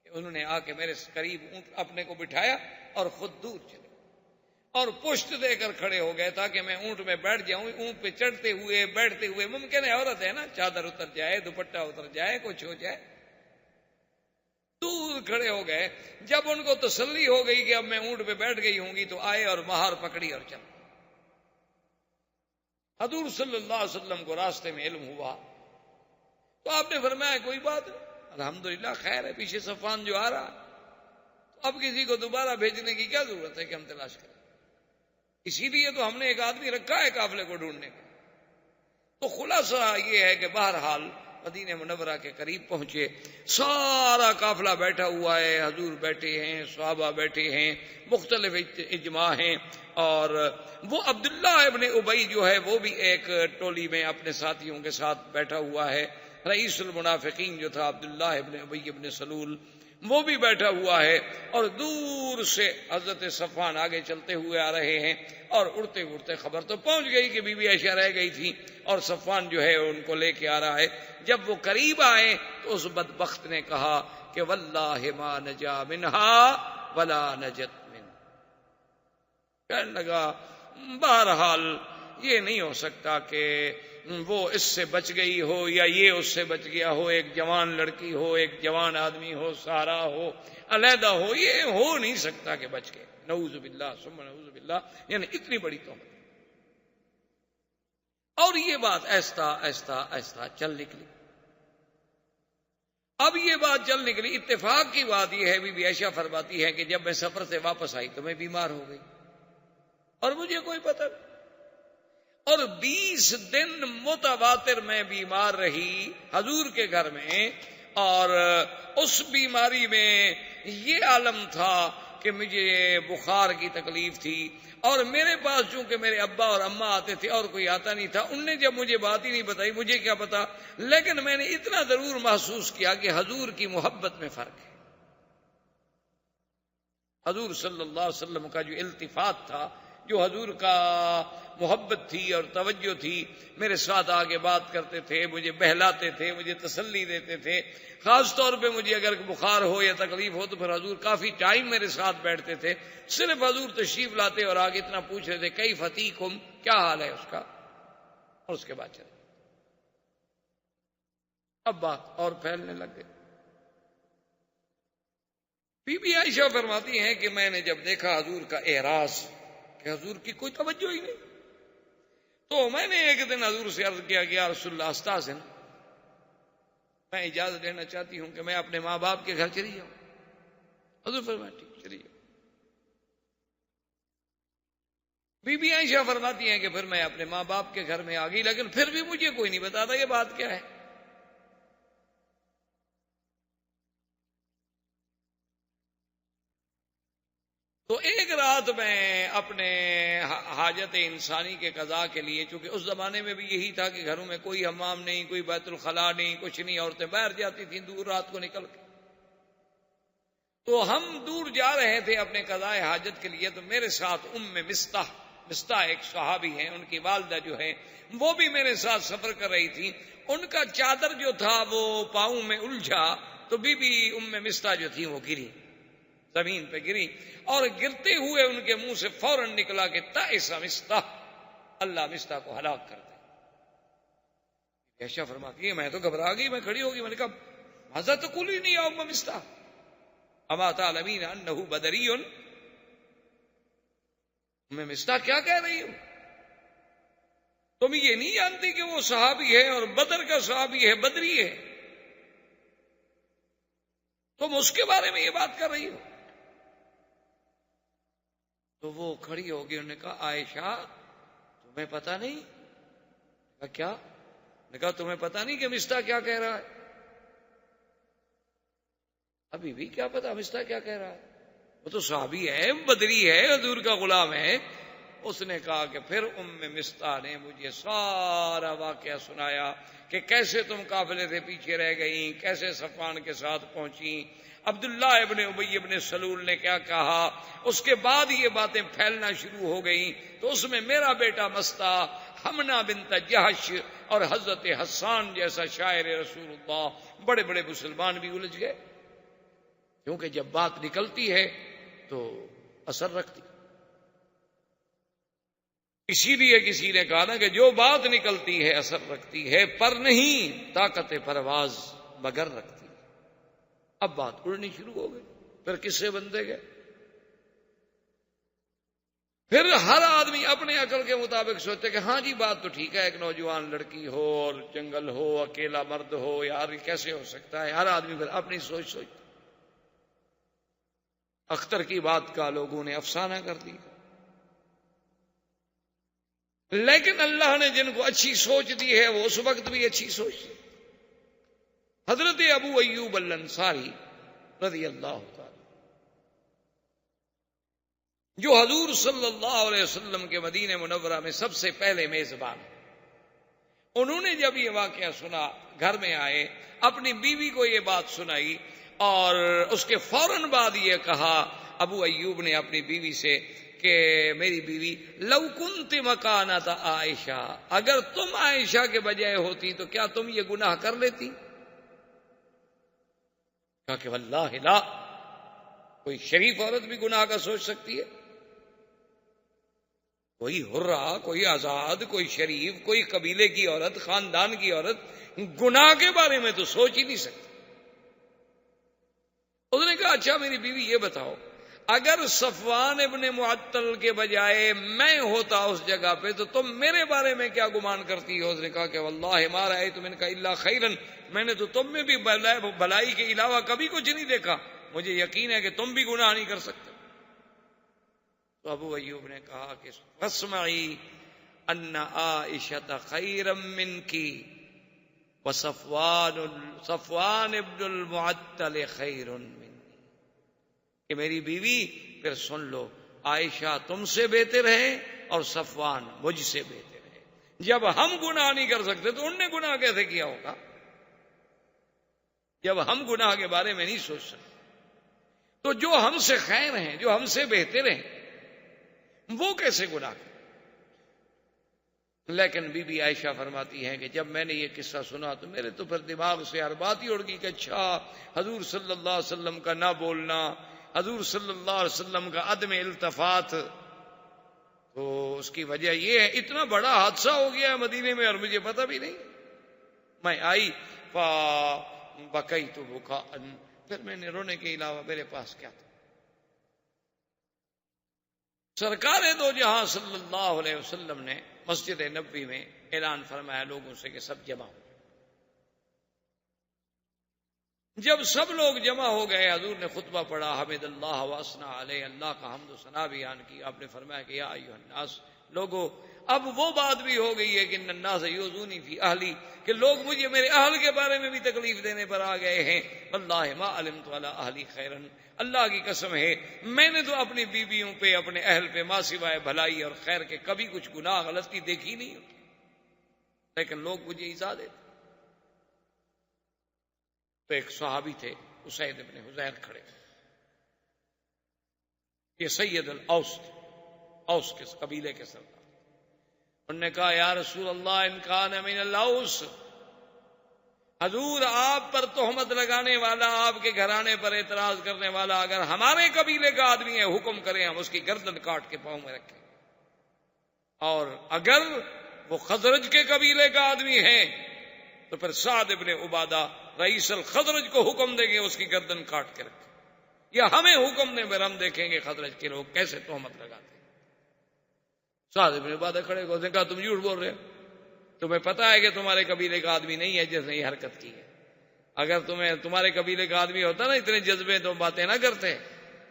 کہ انہوں نے آ کے میرے قریب اونٹ اپنے کو بٹھایا اور خود دور چلے اور پشت دے کر کھڑے ہو گئے تاکہ میں اونٹ میں بیٹھ جاؤں، اونٹ پہ چڑھتے ہوئے بیٹھتے ہوئے، ممکن ہے عورت ہے نا، چادر اتر جائے، دوپٹہ اتر جائے، کچھ ہو جائے، دور کھڑے ہو گئے۔ جب ان کو تسلی ہو گئی کہ اب میں اونٹ پہ بیٹھ گئی ہوں گی تو آئے اور مہار پکڑی اور چل۔ حضور صلی اللہ علیہ وسلم کو راستے میں علم ہوا تو آپ نے فرمایا کوئی بات نہیں، الحمدللہ خیر ہے، پیچھے صفوان جو آ رہا، تو اب کسی کو دوبارہ بھیجنے کی کیا ضرورت ہے کہ ہم تلاش کریں، اسی لیے تو ہم نے ایک آدمی رکھا ہے قافلے کو ڈھونڈنے کا۔ تو خلاصہ یہ ہے کہ بہرحال مدینہ منورہ کے قریب پہنچے، سارا قافلہ بیٹھا ہوا ہے، حضور بیٹھے ہیں، صحابہ بیٹھے ہیں، مختلف اجماع ہیں، اور وہ عبداللہ ابن ابی جو ہے وہ بھی ایک ٹولی میں اپنے ساتھیوں کے ساتھ بیٹھا ہوا ہے، رئیس المنافقین جو تھا عبداللہ ابن ابی ابن سلول وہ بھی بیٹھا ہوا ہے، اور دور سے حضرت صفوان آگے چلتے ہوئے آ رہے ہیں، اور اڑتے اڑتے خبر تو پہنچ گئی کہ بی بی عائشہ رہ گئی تھی اور صفوان جو ہے ان کو لے کے آ رہا ہے۔ جب وہ قریب آئے تو اس بدبخت نے کہا کہ واللہ ما نجا منہا ولا نجت من، کہنے لگا بہرحال یہ نہیں ہو سکتا کہ وہ اس سے بچ گئی ہو یا یہ اس سے بچ گیا ہو، ایک جوان لڑکی ہو، ایک جوان آدمی ہو، سارا ہو، علیحدہ ہو، یہ ہو نہیں سکتا کہ بچ گئے، نعوذ باللہ ثم نعوذ باللہ، یعنی اتنی بڑی تہمت۔ اور یہ بات آہستہ آہستہ آہستہ چل نکلی۔ اب یہ بات چل نکلی، اتفاق کی بات یہ ہے، بی بی عائشہ فرماتی ہے کہ جب میں سفر سے واپس آئی تو میں بیمار ہو گئی اور مجھے کوئی پتہ نہیں، اور 20 دن متواتر میں بیمار رہی حضور کے گھر میں، اور اس بیماری میں یہ عالم تھا کہ مجھے بخار کی تکلیف تھی، اور میرے پاس چونکہ میرے ابا اور اماں آتے تھے اور کوئی آتا نہیں تھا، ان نے جب مجھے بات ہی نہیں بتائی، مجھے کیا پتا، لیکن میں نے اتنا ضرور محسوس کیا کہ حضور کی محبت میں فرق ہے۔ حضور صلی اللہ علیہ وسلم کا جو التفات تھا، جو حضور کا محبت تھی اور توجہ تھی، میرے ساتھ آگے بات کرتے تھے، مجھے بہلاتے تھے، مجھے تسلی دیتے تھے، خاص طور پہ مجھے اگر بخار ہو یا تکلیف ہو تو پھر حضور کافی ٹائم میرے ساتھ بیٹھتے تھے، صرف حضور تشریف لاتے اور آگے اتنا پوچھ رہے تھے کئی فتیکم، کیا حال ہے اس کا، اور اس کے بعد چلے۔ اب بات اور پھیلنے لگ گئی۔ بی بی عائشہ فرماتی ہیں کہ میں نے جب دیکھا حضور کا اعراض کہ حضور کی کوئی توجہ ہی نہیں، تو میں نے ایک دن حضور سے عرض کیا کہ یا رسول اللہ استاذن، میں اجازت لینا چاہتی ہوں کہ میں اپنے ماں باپ کے گھر چلی جاؤں۔ حضور فرمایا ٹھیک۔ سوچ رہی ہو؟ بی بی عائشہ فرماتی ہیں کہ پھر میں اپنے ماں باپ کے گھر میں آ گئی، لیکن پھر بھی مجھے کوئی نہیں بتاتا یہ بات کیا ہے۔ تو ایک رات میں اپنے حاجت انسانی کے قضاء کے لیے، چونکہ اس زمانے میں بھی یہی تھا کہ گھروں میں کوئی حمام نہیں، کوئی بیت الخلاء نہیں، کچھ نہیں، عورتیں باہر جاتی تھیں دور رات کو نکل کے، تو ہم دور جا رہے تھے اپنے قضاء حاجت کے لیے، تو میرے ساتھ مستح ایک صحابی ہیں، ان کی والدہ جو ہے وہ بھی میرے ساتھ سفر کر رہی تھی، ان کا چادر جو تھا وہ پاؤں میں الجھا، تو بی بی مستح جو تھی وہ گری، زمین پہ گری، اور گرتے ہوئے ان کے منہ سے فوراً نکلا کہ تائس مستح، اللہ مستح کو ہلاک کر دے۔ عائشہ فرماتی ہے میں تو گھبرا گئی، میں کھڑی ہو گئی، میں نے کہا ماذا تقولین یا ام مستح اما تعلمین انہ بدری، میں مستح کیا کہہ رہی ہوں؟ تم یہ نہیں جانتی کہ وہ صحابی ہے اور بدر کا صحابی ہے، بدری ہے، تم اس کے بارے میں یہ بات کر رہی ہو؟ تو وہ کھڑی ہو گئی، انہوں نے کہا عائشہ تمہیں پتا نہیں؟ کہا کیا؟ نے کہا تمہیں پتا نہیں کہ مستح کیا کہہ رہا ہے؟ ابھی بھی کیا پتا مستح کیا کہہ رہا ہے، وہ تو صحابی ہے، بدری ہے، حضور کا غلام ہے۔ اس نے کہا کہ پھر مستح نے مجھے سارا واقعہ سنایا کہ کیسے تم قافلے سے پیچھے رہ گئیں، کیسے صفوان کے ساتھ پہنچیں، عبداللہ ابن ابی ابن سلول نے کیا کہا، اس کے بعد یہ باتیں پھیلنا شروع ہو گئیں، تو اس میں میرا بیٹا مستح، حمنہ بنت جہش اور حضرت حسان جیسا شاعر رسول اللہ، بڑے بڑے مسلمان بھی الجھ گئے، کیونکہ جب بات نکلتی ہے تو اثر رکھتی۔ اسی لیے کسی نے کہا نا کہ جو بات نکلتی ہے اثر رکھتی ہے، پر نہیں طاقت پرواز مگر رکھتی ہے۔ اب بات اڑنی شروع ہو گئی، پھر کس سے بندے گئے، پھر ہر آدمی اپنے عقل کے مطابق سوچتے کہ ہاں جی بات تو ٹھیک ہے، ایک نوجوان لڑکی ہو اور جنگل ہو، اکیلا مرد ہو، یار یہ کیسے ہو سکتا ہے، ہر آدمی پھر اپنی سوچتا۔ اختر کی بات کا لوگوں نے افسانہ کر دیا، لیکن اللہ نے جن کو اچھی سوچ دی ہے وہ اس وقت بھی اچھی سوچ دی۔ حضرت ابو ایوب الانصاری رضی اللہ تعالی، جو حضور صلی اللہ علیہ وسلم کے مدینہ منورہ میں سب سے پہلے میزبان، انہوں نے جب یہ واقعہ سنا گھر میں آئے، اپنی بیوی کو یہ بات سنائی، اور اس کے فوراً بعد یہ کہا ابو ایوب نے اپنی بیوی سے کہ میری بیوی لو کنت مکانت عائشہ، اگر تم عائشہ کے بجائے ہوتی تو کیا تم یہ گناہ کر لیتی؟ کہا کہ واللہ لا، کوئی شریف عورت بھی گناہ کا سوچ سکتی ہے؟ کوئی حرہ، کوئی آزاد، کوئی شریف، کوئی قبیلے کی عورت، خاندان کی عورت گناہ کے بارے میں تو سوچ ہی نہیں سکتی۔ اس نے کہا اچھا میری بیوی یہ بتاؤ، اگر صفوان ابن معطل کے بجائے میں ہوتا اس جگہ پہ تو تم میرے بارے میں کیا گمان کرتی ہو؟ اس نے کہا کہ واللہ ما رأیت منک الا خیرا، میں نے تو تم میں بھی بھلائی کے علاوہ کبھی کچھ نہیں دیکھا، مجھے یقین ہے کہ تم بھی گناہ نہیں کر سکتے۔ تو ابو ایوب نے کہا کہ فاسمعی ان عائشہ خیرا منک وصفوان ابن المعطل خیر منی، کہ میری بیوی پھر سن لو، عائشہ تم سے بہتر ہے اور صفوان مجھ سے بہتر ہے۔ جب ہم گناہ نہیں کر سکتے تو ان نے گناہ کیسے کیا ہوگا؟ جب ہم گناہ کے بارے میں نہیں سوچ سکتے تو جو ہم سے خیر ہیں، جو ہم سے بہتر ہیں، وہ کیسے گناہ کریں؟ لیکن بی بی عائشہ فرماتی ہیں کہ جب میں نے یہ قصہ سنا تو میرے تو پھر دماغ سے ہر بات ہی اڑ گئی کہ اچھا حضور صلی اللہ علیہ وسلم کا نہ بولنا، حضور صلی اللہ علیہ وسلم کا عدم التفات، تو اس کی وجہ یہ ہے اتنا بڑا حادثہ ہو گیا ہے مدینے میں اور مجھے پتہ بھی نہیں۔ میں آئی فبکیت بکاء، پھر میں نے رونے کے علاوہ میرے پاس کیا تھا؟ سرکار دو جہاں صلی اللہ علیہ وسلم نے مسجد نبوی میں اعلان فرمایا لوگوں سے کہ سب جمع ہو۔ جب سب لوگ جمع ہو گئے، حضور نے خطبہ پڑھا، حمد اللہ واسنا علیہ، اللہ کا حمد و ثنا بیان کی. آپ نے فرمایا کہ یا ایھا الناس، لوگوں اب وہ بات بھی ہو گئی ہے کہ ان الناس یؤذونی فی اہلی، کہ لوگ مجھے میرے اہل کے بارے میں بھی تکلیف دینے پر آ گئے ہیں. واللہ ما علمت علی اہلی خیرا، اللہ کی قسم ہے میں نے تو اپنی بیویوں پہ، اپنے اہل پہ ما سوائے بھلائی اور خیر کے کبھی کچھ گناہ غلطی دیکھی نہیں ہوتی، لیکن لوگ مجھے ایذا دیتے. تو ایک صحابی تھے اسید ابن حضیر کھڑے، یہ سید الاوس تھے، اوس کے قبیلے کے سردار. انہوں نے کہا یا رسول اللہ ان کان من الاوس، حضور آپ پر تہمت لگانے والا، آپ کے گھرانے پر اعتراض کرنے والا اگر ہمارے قبیلے کا آدمی ہے، حکم کریں ہم اس کی گردن کاٹ کے پاؤں میں رکھیں، اور اگر وہ خزرج کے قبیلے کا آدمی ہے تو پھر سعد ابن عبادہ رئیس الخزرج کو حکم دیں گے اس کی گردن کاٹ کے رکھیں، یا ہمیں حکم دیں، پھر ہم دیکھیں گے خزرج کے لوگ کیسے تہمت لگاتے ہیں. سعد ابن عبادہ کھڑے ہو، اس نے کہا تم جھوٹ بول رہے ہو، تمہیں پتا ہے کہ تمہارے قبیلے کا آدمی نہیں ہے جس نے یہ حرکت کی ہے. اگر تمہارے قبیلے کا آدمی ہوتا نا اتنے جذبے تو باتیں نہ کرتے.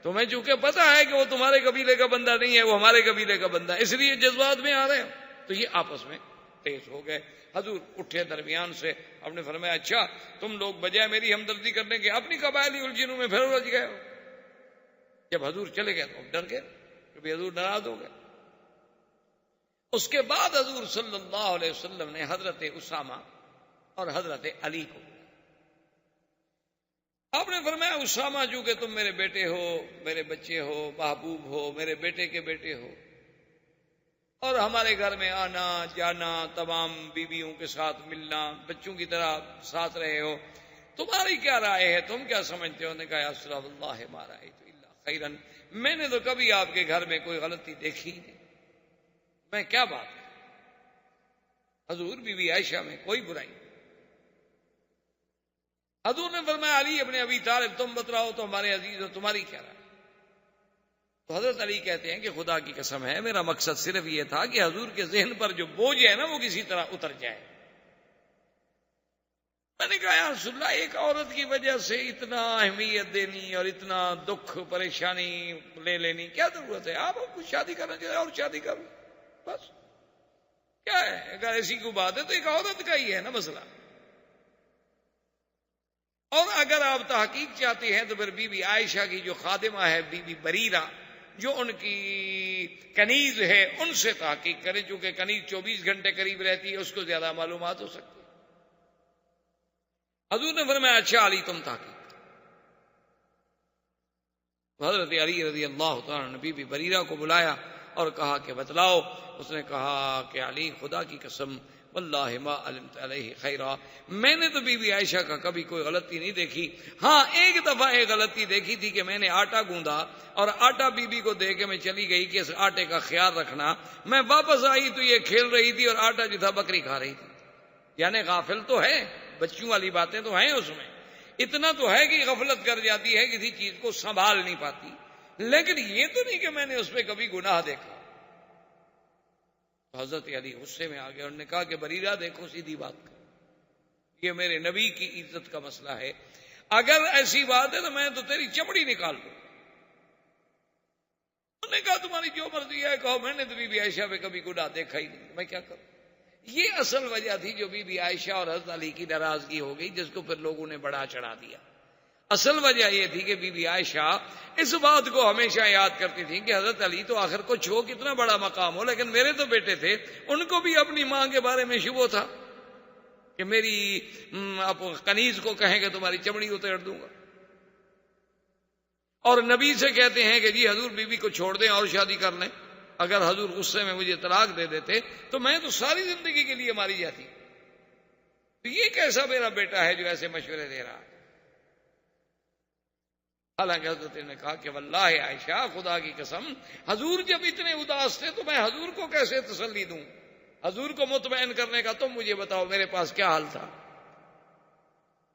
تمہیں چونکہ پتا ہے کہ وہ تمہارے قبیلے کا بندہ نہیں ہے، وہ ہمارے قبیلے کا بندہ، اس لیے جذبات میں آ رہے ہیں. تو یہ آپس میں تیز ہو گئے. حضور اٹھے درمیان سے، آپ نے فرمایا اچھا تم لوگ بجائے میری ہمدردی کرنے کے اپنی قبائلی الجھنوں میں پھر الجھ گئے ہو. جب حضور چلے گئے تو ڈر گئے، کیونکہ حضور ناراض ہو گئے. اس کے بعد حضور صلی اللہ علیہ وسلم نے حضرت اسامہ اور حضرت علی کو، آپ نے فرمایا اسامہ چونکہ تم میرے بیٹے ہو، میرے بچے ہو، محبوب ہو، میرے بیٹے کے بیٹے ہو، اور ہمارے گھر میں آنا جانا، تمام بیویوں کے ساتھ ملنا، بچوں کی طرح ساتھ رہے ہو، تمہاری کیا رائے ہے، تم کیا سمجھتے ہو؟ نے کہا یا رسول اللہ ما رأیت الا خیرا، میں نے تو کبھی آپ کے گھر میں کوئی غلطی دیکھی نہیں، میں کیا بات ہے حضور، بی بی عائشہ میں کوئی برائی نہیں. حضور نے فرمایا علی ابن ابی طالب تم بتلاؤ تو ہمارے عزیز ہو، تمہاری کیا رائے؟ تو حضرت علی کہتے ہیں کہ خدا کی قسم ہے میرا مقصد صرف یہ تھا کہ حضور کے ذہن پر جو بوجھ ہے نا وہ کسی طرح اتر جائے. میں نے کہا یا رسول اللہ ایک عورت کی وجہ سے اتنا اہمیت دینی اور اتنا دکھ پریشانی لے لینی کیا ضرورت ہے؟ آپ کچھ شادی کرنا چاہیے اور شادی کر لو، بس کیا ہے؟ اگر ایسی کوئی بات ہے تو ایک عورت کا ہی ہے نا مسئلہ. اور اگر آپ تحقیق چاہتے ہیں تو پھر بی بی عائشہ کی جو خادمہ ہے بی بی بریرہ، جو ان کی کنیز ہے، ان سے تحقیق کریں، چونکہ کنیز 24 گھنٹے قریب رہتی ہے، اس کو زیادہ معلومات ہو سکتی ہے. حضور نے فرمایا اچھا علی تم تحقیق. حضرت علی رضی اللہ تعالیٰ نے بی بی بریرہ کو بلایا اور کہا کہ بتلاؤ. اس نے کہا کہ علی خدا کی قسم واللہ ما علمت علیہ خیرا، میں نے تو بی بی عائشہ کا کبھی کوئی غلطی نہیں دیکھی. ہاں ایک دفعہ ایک غلطی دیکھی تھی کہ میں نے آٹا گوندا اور آٹا بی بی کو دے کے میں چلی گئی کہ اس آٹے کا خیال رکھنا. میں واپس آئی تو یہ کھیل رہی تھی اور آٹا جو تھا بکری کھا رہی تھی. یعنی غافل تو ہے، بچیوں والی باتیں تو ہیں اس میں، اتنا تو ہے کہ غفلت کر جاتی ہے، کسی چیز کو سنبھال نہیں پاتی، لیکن یہ تو نہیں کہ میں نے اس پہ کبھی گناہ دیکھا. حضرت علی غصے میں آ گئے، انہوں نے کہا کہ بریرہ دیکھو سیدھی بات کر، یہ میرے نبی کی عزت کا مسئلہ ہے، اگر ایسی بات ہے تو میں تو تیری چمڑی نکال دوں. انہوں نے کہا تمہاری جو مرضی ہے کہو، میں نے تو بی بی عائشہ پہ کبھی گناہ دیکھا ہی نہیں، میں کیا کروں. یہ اصل وجہ تھی جو بی بی عائشہ اور حضرت علی کی ناراضگی ہو گئی، جس کو پھر لوگوں نے بڑا چڑھا دیا. اصل وجہ یہ تھی کہ بی بی عائشہ اس بات کو ہمیشہ یاد کرتی تھی کہ حضرت علی تو آخر کچھ ہو، کتنا بڑا مقام ہو، لیکن میرے تو بیٹے تھے، ان کو بھی اپنی ماں کے بارے میں شبہ تھا کہ میری آپ کنیز کو کہیں کہ تمہاری چمڑی اتار دوں گا. اور نبی سے کہتے ہیں کہ جی حضور بی بی کو چھوڑ دیں اور شادی کر لیں. اگر حضور غصے میں مجھے طلاق دے دیتے تو میں تو ساری زندگی کے لیے ماری جاتی. تو یہ کیسا میرا بیٹا ہے جو ایسے مشورے دے رہا ہے؟ حالانکہ حضرت نے کہا کہ واللہ عائشہ خدا کی قسم حضور جب اتنے اداس تھے تو میں حضور کو کیسے تسلی دوں؟ حضور کو مطمئن کرنے کا تم مجھے بتاؤ میرے پاس کیا حال تھا.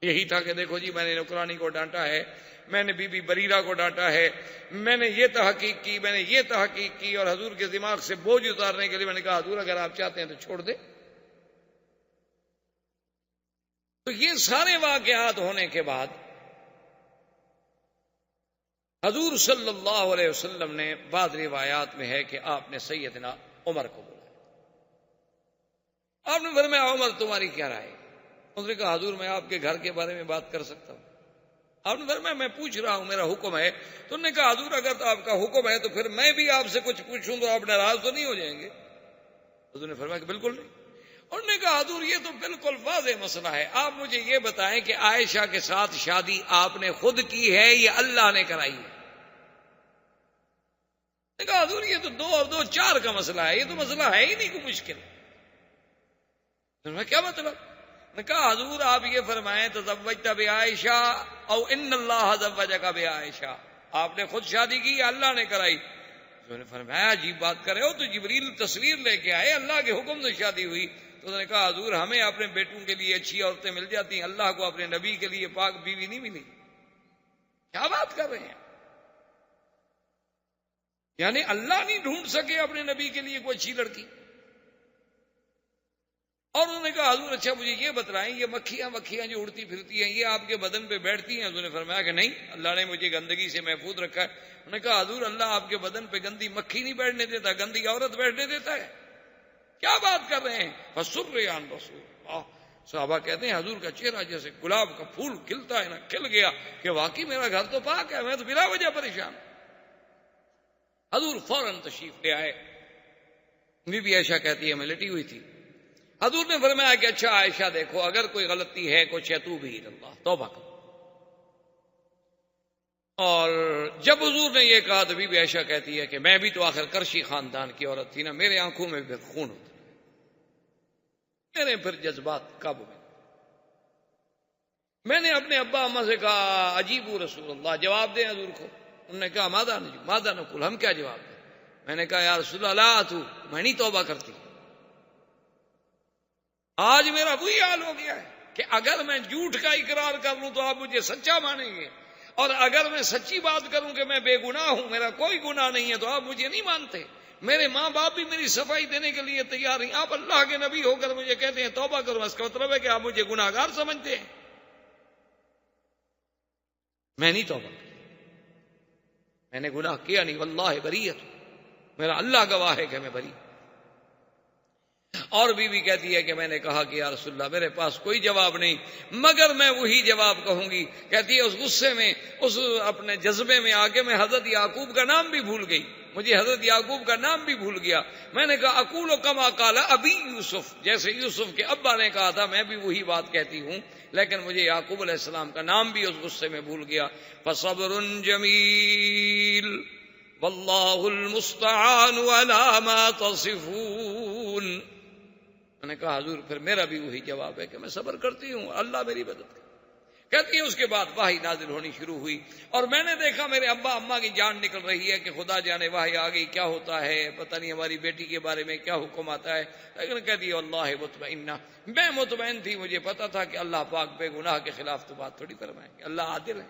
یہی تھا کہ دیکھو جی میں نے نوکرانی کو ڈانٹا ہے، میں نے بی بی بریرہ کو ڈانٹا ہے، میں نے یہ تحقیق کی، میں نے یہ تحقیق کی، اور حضور کے دماغ سے بوجھ اتارنے کے لیے میں نے کہا حضور اگر آپ چاہتے ہیں تو چھوڑ دیں. تو یہ سارے واقعات ہونے کے بعد حضور صلی اللہ علیہ وسلم نے بعض روایات میں ہے کہ آپ نے سیدنا عمر کو بلایا. آپ نے فرمایا عمر تمہاری کیا رائے؟ اس نے کہا حضور میں آپ کے گھر کے بارے میں بات کر سکتا ہوں. آپ نے فرمایا میں پوچھ رہا ہوں، میرا حکم ہے. تو انہوں نے کہا حضور اگر تو آپ کا حکم ہے تو پھر میں بھی آپ سے کچھ پوچھوں تو آپ ناراض تو نہیں ہو جائیں گے؟ حضور نے فرمایا کہ بالکل نہیں. انہوں نے کہا حضور یہ تو بالکل واضح مسئلہ ہے، آپ مجھے یہ بتائیں کہ عائشہ کے ساتھ شادی آپ نے خود کی ہے یا اللہ نے کرائی ہے؟ نے کہا حضور یہ تو 2 اور 2 4 کا مسئلہ ہے، یہ تو مسئلہ ہے ہی نہیں کوئی مشکل. کیا مطلب؟ نے کہا حضور آپ یہ فرمائیں تزوجت بعائشہ او ان اللہ زوجک بعائشہ، آپ نے خود شادی کی یا اللہ نے کرائی؟ انہوں نے فرمایا عجیب بات کر رہے ہو، تو جبریل تصویر لے کے آئے، اللہ کے حکم سے شادی ہوئی. تو انہوں نے کہا حضور ہمیں اپنے بیٹوں کے لیے اچھی عورتیں مل جاتی ہیں، اللہ کو اپنے نبی کے لیے پاک بیوی نہیں ملی. کیا بات کر رہے ہیں؟ یعنی اللہ نہیں ڈھونڈ سکے اپنے نبی کے لیے کوئی اچھی لڑکی؟ اور انہوں نے کہا حضور اچھا مجھے یہ بتلائیں یہ مکھیاں جو اڑتی پھرتی ہیں یہ آپ کے بدن پہ بیٹھتی ہیں؟ حضور نے فرمایا کہ نہیں، اللہ نے مجھے گندگی سے محفوظ رکھا ہے. انہوں نے کہا حضور اللہ آپ کے بدن پہ گندی مکھی نہیں بیٹھنے دیتا، گندی عورت بیٹھنے دیتا ہے؟ کیا بات کر رہے ہیں؟ فسر عن رسول اللہ. صحابہ کہتے ہیں حضور کا چہرہ جیسے گلاب کا پھول کھلتا ہے نا، کھل گیا کہ واقعی میرا گھر تو پاک ہے، میں تو بلا وجہ پریشان. حضور فوراً تشریف لے آئے. بی بی عائشہ کہتی ہے میں لیٹی ہوئی تھی. حضور نے فرمایا کہ اچھا عائشہ دیکھو اگر کوئی غلطی ہے کچھ ہے تو بھی اللہ توبہ کرو. اور جب حضور نے یہ کہا تو بی بی عائشہ کہتی ہے کہ میں بھی تو آخر کرشی خاندان کی عورت تھی نا، میرے آنکھوں میں بھی خون ہوتا، میرے پھر جذبات قابو میں نے اپنے ابا اماں سے کہا عجیب رسول اللہ جواب دیں حضور کو. انہوں نے کہا ماذا نقول، ہم کیا جواب دیں؟ میں نے کہا یا رسول اللہ تو میں نہیں توبہ کرتی. آج میرا وہی حال ہو گیا ہے کہ اگر میں جھوٹ کا اقرار کر لوں تو آپ مجھے سچا مانیں گے، اور اگر میں سچی بات کروں کہ میں بے گناہ ہوں، میرا کوئی گناہ نہیں ہے، تو آپ مجھے نہیں مانتے. میرے ماں باپ بھی میری صفائی دینے کے لیے تیار نہیں، آپ اللہ کے نبی ہو کر مجھے کہتے ہیں توبہ کرو، اس کا مطلب ہے کہ آپ مجھے گناہ گار سمجھتے ہیں. میں نہیں توبہ کی، میں نے گناہ کیا نہیں، واللہ بریۃ، میرا اللہ گواہ ہے کہ میں بری. اور بیوی کہتی ہے کہ میں نے کہا کہ یا رسول اللہ میرے پاس کوئی جواب نہیں مگر میں وہی جواب کہوں گی. کہتی ہے اس غصے میں، اس اپنے جذبے میں آ کے میں حضرت یعقوب کا نام بھی بھول گئی، مجھے حضرت یعقوب کا نام بھی بھول گیا. میں نے کہا اقول کما قال ابی یوسف، جیسے یوسف کے ابا نے کہا تھا میں بھی وہی بات کہتی ہوں، لیکن مجھے یعقوب علیہ السلام کا نام بھی اس غصے میں بھول گیا. فصبر جمیل واللہ المستعان علی ما تصفون. میں نے کہا حضور پھر میرا بھی وہی جواب ہے کہ میں صبر کرتی ہوں، اللہ میری مدد کرے. کہتی ہے اس کے بعد وحی نازل ہونی شروع ہوئی اور میں نے دیکھا میرے ابا اماں کی جان نکل رہی ہے کہ خدا جانے وحی آ گئی، کیا ہوتا ہے پتہ نہیں، ہماری بیٹی کے بارے میں کیا حکم آتا ہے. لیکن کہتی ہے اللہ مطمئنہ، میں مطمئن تھی، مجھے پتا تھا کہ اللہ پاک بے گناہ کے خلاف تو بات تھوڑی فرمائیں گے، اللہ عادل ہے.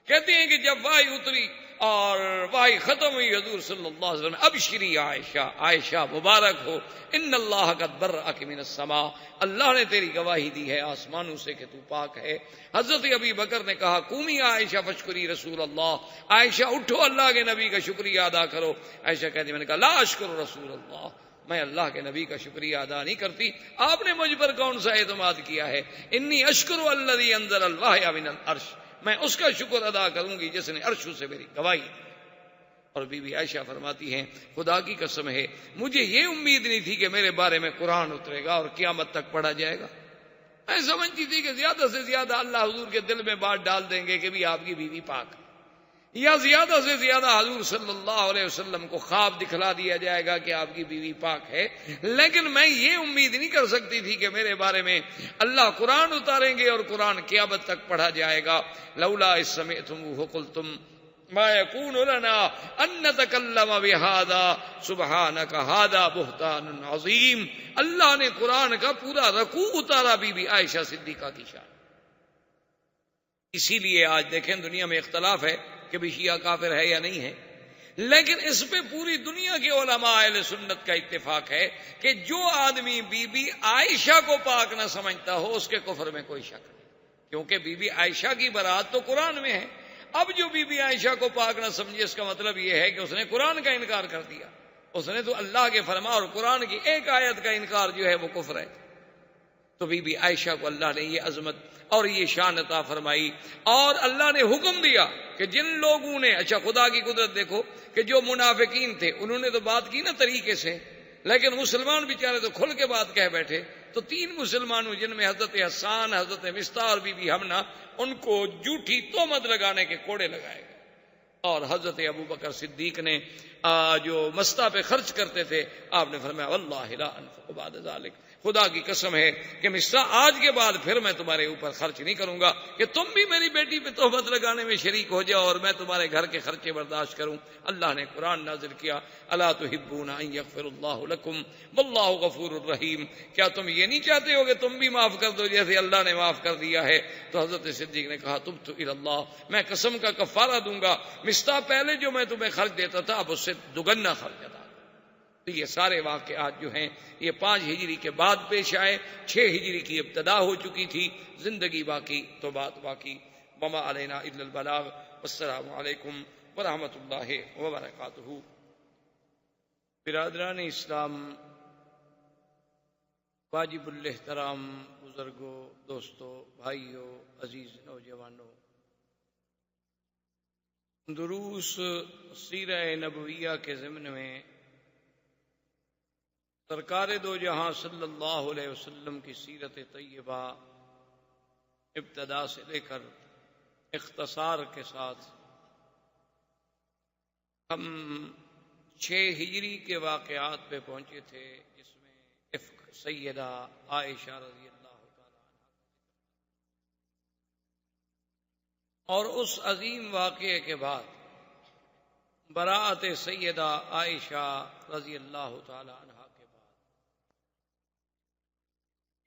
کہتی ہیں کہ جب وحی اتری اور وحی ختم ہوئی حضور صلی اللہ علیہ وسلم ابشری عائشہ، عائشہ مبارک ہو، ان اللہ قد برأک من السماء، اللہ نے تیری گواہی دی ہے آسمانوں سے کہ تو پاک ہے. حضرت ابی بکر نے کہا قومی عائشہ فشکری رسول اللہ، عائشہ اٹھو اللہ کے نبی کا شکریہ ادا کرو. عائشہ کہتی میں نے کہا لا اشکر رسول اللہ، میں اللہ کے نبی کا شکریہ ادا نہیں کرتی، آپ نے مجھ پر کون سا اعتماد کیا ہے. انی اشکر الذی انزل الوحی من العرش، میں اس کا شکر ادا کروں گی جس نے عرش سے میری گواہی دی. اور بی بی عائشہ فرماتی ہیں خدا کی قسم ہے مجھے یہ امید نہیں تھی کہ میرے بارے میں قرآن اترے گا اور قیامت تک پڑھا جائے گا. میں سمجھتی تھی کہ زیادہ سے زیادہ اللہ حضور کے دل میں بات ڈال دیں گے کہ بھی آپ کی بیوی پاک ہے، یا زیادہ سے زیادہ حضور صلی اللہ علیہ وسلم کو خواب دکھلا دیا جائے گا کہ آپ کی بیوی پاک ہے. لیکن میں یہ امید نہیں کر سکتی تھی کہ میرے بارے میں اللہ قرآن اتاریں گے اور قرآن قیامت تک پڑھا جائے گا. لولا اذ سمعتموہ قلتم ما یکون لنا ان نتکلم بہذا سبحانک ھذا بہتان عظیم. اللہ نے قرآن کا پورا رکوع اتارا بی بی عائشہ صدیقہ کی شان. اسی لیے آج دیکھیں دنیا میں اختلاف ہے کہ بھی شیعہ کافر ہے یا نہیں ہے، لیکن اس پہ پوری دنیا کے علماء اہل سنت کا اتفاق ہے کہ جو آدمی بی بی عائشہ کو پاک نہ سمجھتا ہو اس کے کفر میں کوئی شک نہیں، کیونکہ بی بی عائشہ کی برات تو قرآن میں ہے. اب جو بی بی عائشہ کو پاک نہ سمجھے اس کا مطلب یہ ہے کہ اس نے قرآن کا انکار کر دیا، اس نے تو اللہ کے فرما اور قرآن کی ایک آیت کا انکار جو ہے وہ کفر ہے۔ تو بی بی عائشہ کو اللہ نے یہ عظمت اور یہ شان عطا فرمائی، اور اللہ نے حکم دیا کہ جن لوگوں نے، اچھا خدا کی قدرت دیکھو کہ جو منافقین تھے انہوں نے تو بات کی نا طریقے سے، لیکن مسلمان بیچارے تو کھل کے بات کہہ بیٹھے۔ تو 3 مسلمانوں جن میں حضرت حسان، حضرت مصطح اور بی بی حمنہ، ان کو جھوٹی تہمت لگانے کے کوڑے لگائے گئے، اور حضرت ابو بکر صدیق نے جو مصطح پہ خرچ کرتے تھے، آپ نے فرمایا واللہ لا انفق بعد ذلك، خدا کی قسم ہے کہ مصطح آج کے بعد پھر میں تمہارے اوپر خرچ نہیں کروں گا کہ تم بھی میری بیٹی پہ تہمت لگانے میں شریک ہو جاؤ اور میں تمہارے گھر کے خرچے برداشت کروں۔ اللہ نے قرآن نازل کیا الا تحبون ان یغفر اللہ لکم واللہ غفور الرحیم، کیا تم یہ نہیں چاہتے ہو کہ تم بھی معاف کر دو جیسے اللہ نے معاف کر دیا ہے؟ تو حضرت صدیق نے کہا تبت الی اللہ، میں قسم کا کفارہ دوں گا، مصطح پہلے جو میں تمہیں خرچ دیتا تھا اب اس سے دگنا خرچ ادا۔ تو یہ سارے واقعات جو ہیں یہ 5 ہجری کے بعد پیش آئے، 6 ہجری کی ابتدا ہو چکی تھی، زندگی باقی تو بات باقی۔ وما علینا الا البلاغ، والسلام علیکم ورحمۃ اللہ وبرکاتہ۔ برادران اسلام، واجب الاحترام بزرگوں، دوستوں، بھائیوں، عزیز نوجوانوں، دروس سیرہ نبویہ کے ضمن میں سرکار دو جہاں صلی اللہ علیہ وسلم کی سیرت طیبہ ابتدا سے لے کر اختصار کے ساتھ ہم 6 ہجری کے واقعات پہ پہنچے تھے، جس میں افک سیدہ عائشہ رضی اللہ تعالی عنہ، اور اس عظیم واقعے کے بعد براءت سیدہ عائشہ رضی اللہ تعالی عنہ کے بعد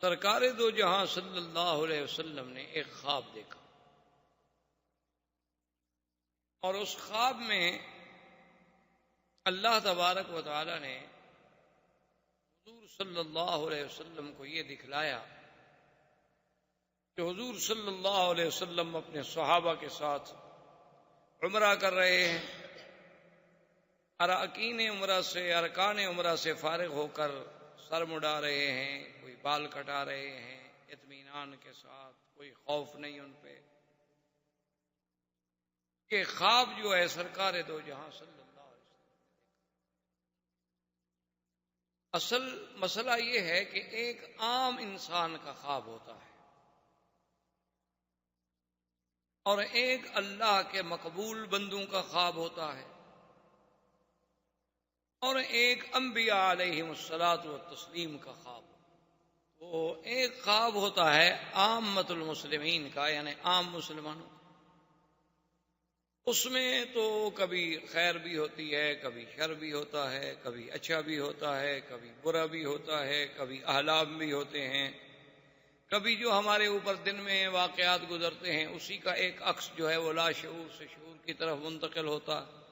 سرکار دو جہاں صلی اللہ علیہ وسلم نے ایک خواب دیکھا، اور اس خواب میں اللہ تبارک و تعالی نے حضور صلی اللہ علیہ وسلم کو یہ دکھلایا کہ حضور صلی اللہ علیہ وسلم اپنے صحابہ کے ساتھ عمرہ کر رہے ہیں، اراکین عمرہ سے، ارکان عمرہ سے فارغ ہو کر سر مڈا رہے ہیں، کوئی بال کٹا رہے ہیں اطمینان کے ساتھ، کوئی خوف نہیں ان پہ۔ کہ خواب جو ہے سرکار دو جہاں صلی اللہ علیہ وسلم، اصل مسئلہ یہ ہے کہ ایک عام انسان کا خواب ہوتا ہے اور ایک اللہ کے مقبول بندوں کا خواب ہوتا ہے، اور ایک انبیاء علیہم الصلاۃ والتسلیم کا خواب۔ وہ ایک خواب ہوتا ہے عامۃ المسلمین کا، یعنی عام مسلمانوں، اس میں تو کبھی خیر بھی ہوتی ہے، کبھی شر بھی ہوتا ہے، کبھی اچھا بھی ہوتا ہے، کبھی برا بھی ہوتا ہے، کبھی احلام بھی ہوتے ہیں، کبھی جو ہمارے اوپر دن میں واقعات گزرتے ہیں اسی کا ایک عکس جو ہے وہ لا شعور سے شعور کی طرف منتقل ہوتا ہے۔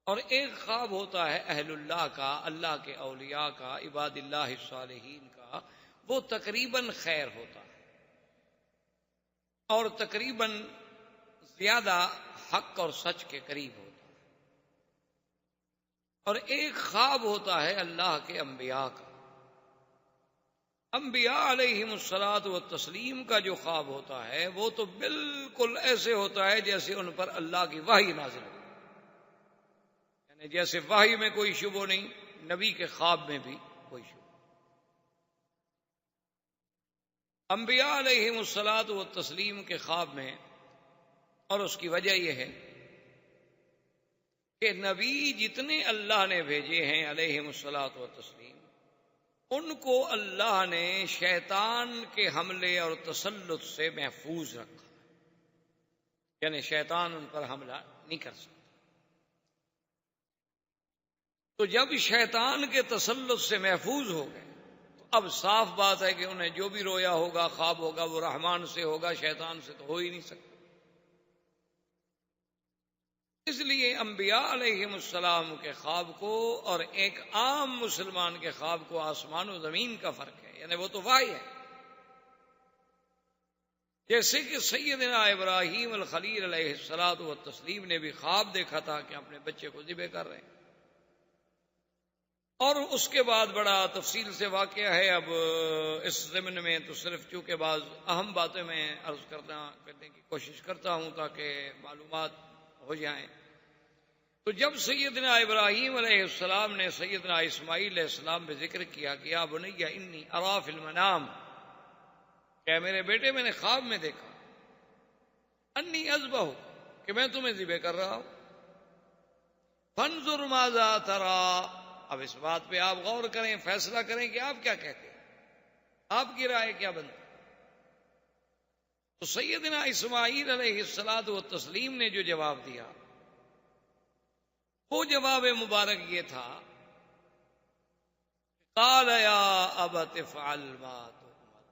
اور ایک خواب ہوتا ہے اہل اللہ کا، اللہ کے اولیاء کا، عباد اللہ الصالحین کا، وہ تقریباً خیر ہوتا ہے اور تقریباً زیادہ حق اور سچ کے قریب ہوتا ہے۔ اور ایک خواب ہوتا ہے اللہ کے انبیاء کا، انبیاء علیہم الصلاۃ والتسلیم کا جو خواب ہوتا ہے وہ تو بالکل ایسے ہوتا ہے جیسے ان پر اللہ کی وحی نازل ہو، یعنی جیسے وحی میں کوئی شبہ نہیں، نبی کے خواب میں بھی کوئی شبہ۔ انبیاء علیہم الصلاۃ والتسلیم کے خواب میں، اور اس کی وجہ یہ ہے کہ نبی جتنے اللہ نے بھیجے ہیں علیہم الصلاۃ والتسلیم، ان کو اللہ نے شیطان کے حملے اور تسلط سے محفوظ رکھا، یعنی شیطان ان پر حملہ نہیں کر سکتا۔ تو جب شیطان کے تسلط سے محفوظ ہو گئے تو اب صاف بات ہے کہ انہیں جو بھی رویا ہوگا، خواب ہوگا، وہ رحمان سے ہوگا، شیطان سے تو ہو ہی نہیں سکتا۔ اس لیے انبیاء علیہم السلام کے خواب کو اور ایک عام مسلمان کے خواب کو، آسمان و زمین کا فرق ہے، یعنی وہ تو وحی ہے۔ جیسے کہ سیدنا ابراہیم الخلیل علیہ الصلوۃ والتسلیم نے بھی خواب دیکھا تھا کہ اپنے بچے کو ذبح کر رہے ہیں، اور اس کے بعد بڑا تفصیل سے واقعہ ہے۔ اب اس ضمن میں تو صرف چونکہ بعض اہم باتیں میں عرض کرنے کی کوشش کرتا ہوں تاکہ معلومات ہو جائیں۔ تو جب سیدنا ابراہیم علیہ السلام نے سیدنا اسماعیل علیہ السلام پہ ذکر کیا کہ یا بنی انی اری فی المنام، کہ میرے بیٹے میں نے خواب میں دیکھا، انی اذبح، کہ میں تمہیں ذبح کر رہا ہوں، فانظر ماذا تری، اب اس بات پہ آپ غور کریں، فیصلہ کریں کہ آپ کیا کہتے ہیں، آپ کی رائے کیا بنتی۔ تو سیدنا اسماعیل علیہ الصلوۃ والتسلیم نے جو جواب دیا وہ جواب مبارک یہ تھا، قال یا ابت افعل ما تؤمر،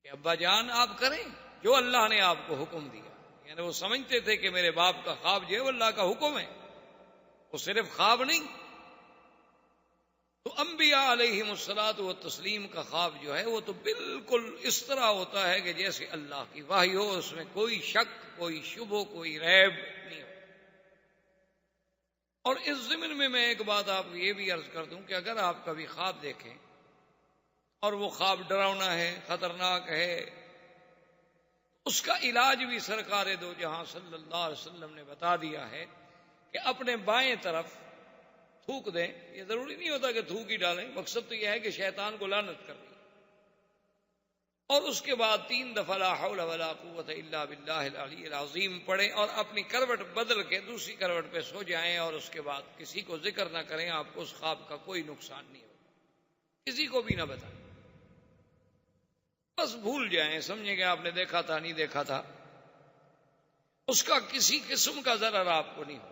کہ ابا جان آپ کریں جو اللہ نے آپ کو حکم دیا۔ یعنی وہ سمجھتے تھے کہ میرے باپ کا خواب جو ہے وہ اللہ کا حکم ہے، وہ صرف خواب نہیں۔ تو انبیاء علیہم الصلوۃ والتسلیم کا خواب جو ہے وہ تو بالکل اس طرح ہوتا ہے کہ جیسے اللہ کی وحی ہو، اس میں کوئی شک، کوئی شبہ، کوئی ریب نہیں ہو۔ اور اس ضمن میں ایک بات آپ کو یہ بھی عرض کر دوں کہ اگر آپ کبھی خواب دیکھیں اور وہ خواب ڈراؤنا ہے، خطرناک ہے، اس کا علاج بھی سرکار دو جہاں صلی اللہ علیہ وسلم نے بتا دیا ہے کہ اپنے بائیں طرف تھوک دیں۔ یہ ضروری نہیں ہوتا کہ تھوک ہی ڈالیں، مقصد تو یہ ہے کہ شیطان کو لعنت کرنی، اور اس کے بعد 3 دفعہ لا حول ولا قوت الا باللہ العلی العظیم پڑھیں، اور اپنی کروٹ بدل کے دوسری کروٹ پہ سو جائیں، اور اس کے بعد کسی کو ذکر نہ کریں، آپ کو اس خواب کا کوئی نقصان نہیں ہوگا، کسی کو بھی نہ بتائیں، بس بھول جائیں، سمجھیں کہ آپ نے دیکھا تھا، نہیں دیکھا تھا، اس کا کسی قسم کا ضرر آپ کو نہیں ہوگا۔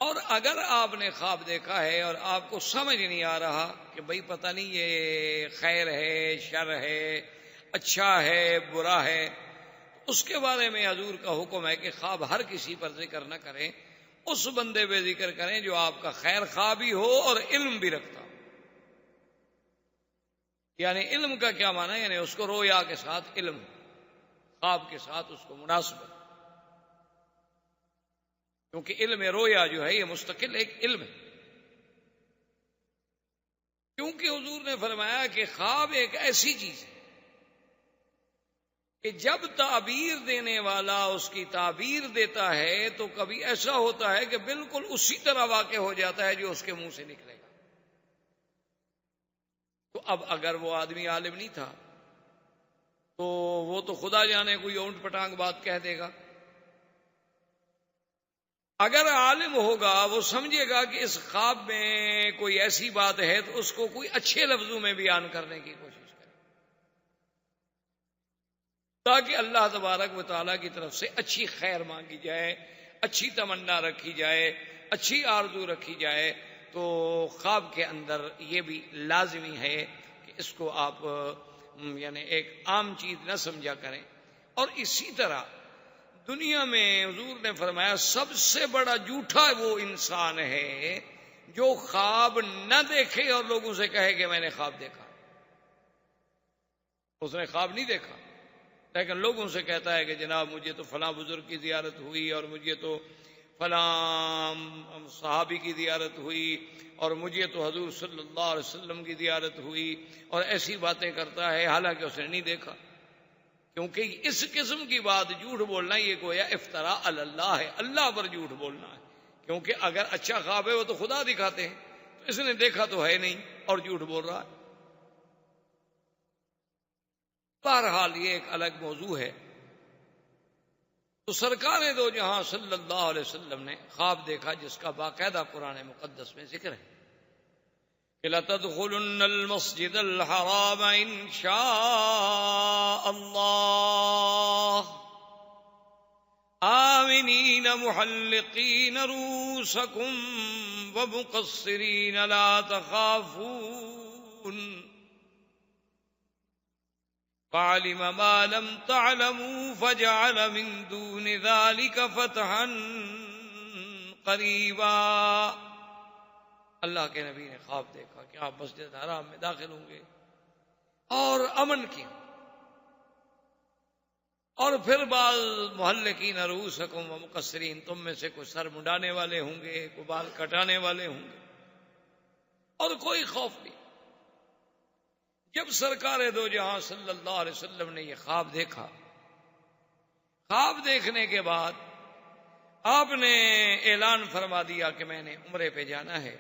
اور اگر آپ نے خواب دیکھا ہے اور آپ کو سمجھ نہیں آ رہا کہ بھئی پتہ نہیں یہ خیر ہے، شر ہے، اچھا ہے، برا ہے، اس کے بارے میں حضور کا حکم ہے کہ خواب ہر کسی پر ذکر نہ کریں، اس بندے پہ ذکر کریں جو آپ کا خیر خواہ بھی ہو اور علم بھی رکھتا ہو۔ یعنی علم کا کیا معنی ہے؟ یعنی اس کو رویا کے ساتھ علم، خواب کے ساتھ اس کو مناسبت، کیونکہ علم رویا جو ہے یہ مستقل ایک علم ہے۔ کیونکہ حضور نے فرمایا کہ خواب ایک ایسی چیز ہے کہ جب تعبیر دینے والا اس کی تعبیر دیتا ہے تو کبھی ایسا ہوتا ہے کہ بالکل اسی طرح واقع ہو جاتا ہے جو اس کے منہ سے نکلے گا۔ تو اب اگر وہ آدمی عالم نہیں تھا تو وہ تو خدا جانے کوئی اونٹ پٹانگ بات کہہ دے گا، اگر عالم ہوگا وہ سمجھے گا کہ اس خواب میں کوئی ایسی بات ہے تو اس کو کوئی اچھے لفظوں میں بیان کرنے کی کوشش کرے، تاکہ اللہ تبارک و تعالیٰ کی طرف سے اچھی خیر مانگی جائے، اچھی تمنا رکھی جائے، اچھی آرزو رکھی جائے۔ تو خواب کے اندر یہ بھی لازمی ہے کہ اس کو آپ یعنی ایک عام چیز نہ سمجھا کریں۔ اور اسی طرح دنیا میں حضور نے فرمایا سب سے بڑا جھوٹا وہ انسان ہے جو خواب نہ دیکھے اور لوگوں سے کہے کہ میں نے خواب دیکھا۔ اس نے خواب نہیں دیکھا لیکن لوگوں سے کہتا ہے کہ جناب مجھے تو فلاں بزرگ کی زیارت ہوئی، اور مجھے تو فلاں صحابی کی زیارت ہوئی، اور مجھے تو حضور صلی اللہ علیہ وسلم کی زیارت ہوئی، اور ایسی باتیں کرتا ہے حالانکہ اس نے نہیں دیکھا۔ کیونکہ اس قسم کی بات جھوٹ بولنا یہ گویا افتراء علی اللہ ہے، اللہ پر جھوٹ بولنا ہے، کیونکہ اگر اچھا خواب ہے وہ تو خدا دکھاتے ہیں، تو اس نے دیکھا تو ہے نہیں اور جھوٹ بول رہا ہے۔ بہرحال یہ ایک الگ موضوع ہے۔ تو سرکار دو جہاں صلی اللہ علیہ وسلم نے خواب دیکھا جس کا باقاعدہ قرآن مقدس میں ذکر ہے کہ لَتَدْخُلُنَّ الْمَسْجِدَ الْحَرَامَ إِنْ شَاءَ اللَّهُ آمِنِينَ مُحَلِّقِينَ رُءُوسَكُمْ وَمُقَصِّرِينَ لَا تَخَافُونَ فَعَلِمَ مَا لَمْ تَعْلَمُوا فَجَعَلَ مِن دُونِ ذَلِكَ فَتْحًا قَرِيبًا۔ اللہ کے نبی نے خواب دیکھا کہ آپ مسجد حرام میں داخل ہوں گے، اور امن کی. اور پھر بعض محلقین رؤوسکم و مقصرین، تم میں سے کوئی سر منڈانے والے ہوں گے، کوئی بال کٹانے والے ہوں گے، اور کوئی خوف نہیں. جب سرکار دو جہاں صلی اللہ علیہ وسلم نے یہ خواب دیکھا، خواب دیکھنے کے بعد آپ نے اعلان فرما دیا کہ میں نے عمرے پہ جانا ہے.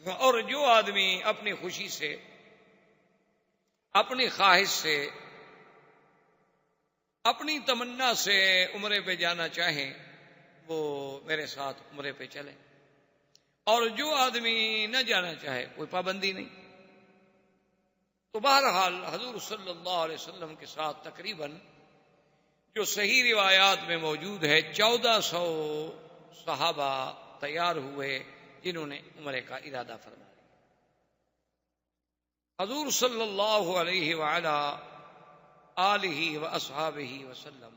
اور جو آدمی اپنی خوشی سے، اپنی خواہش سے، اپنی تمنا سے عمرے پہ جانا چاہیں وہ میرے ساتھ عمرے پہ چلیں، اور جو آدمی نہ جانا چاہے کوئی پابندی نہیں. تو بہرحال حضور صلی اللہ علیہ وسلم کے ساتھ تقریباً جو صحیح روایات میں موجود ہے 1400 صحابہ تیار ہوئے جنہوں نے عمرے کا ارادہ فرمایا. حضور صلی اللہ علیہ وعلا آلہ و اصحابہ وسلم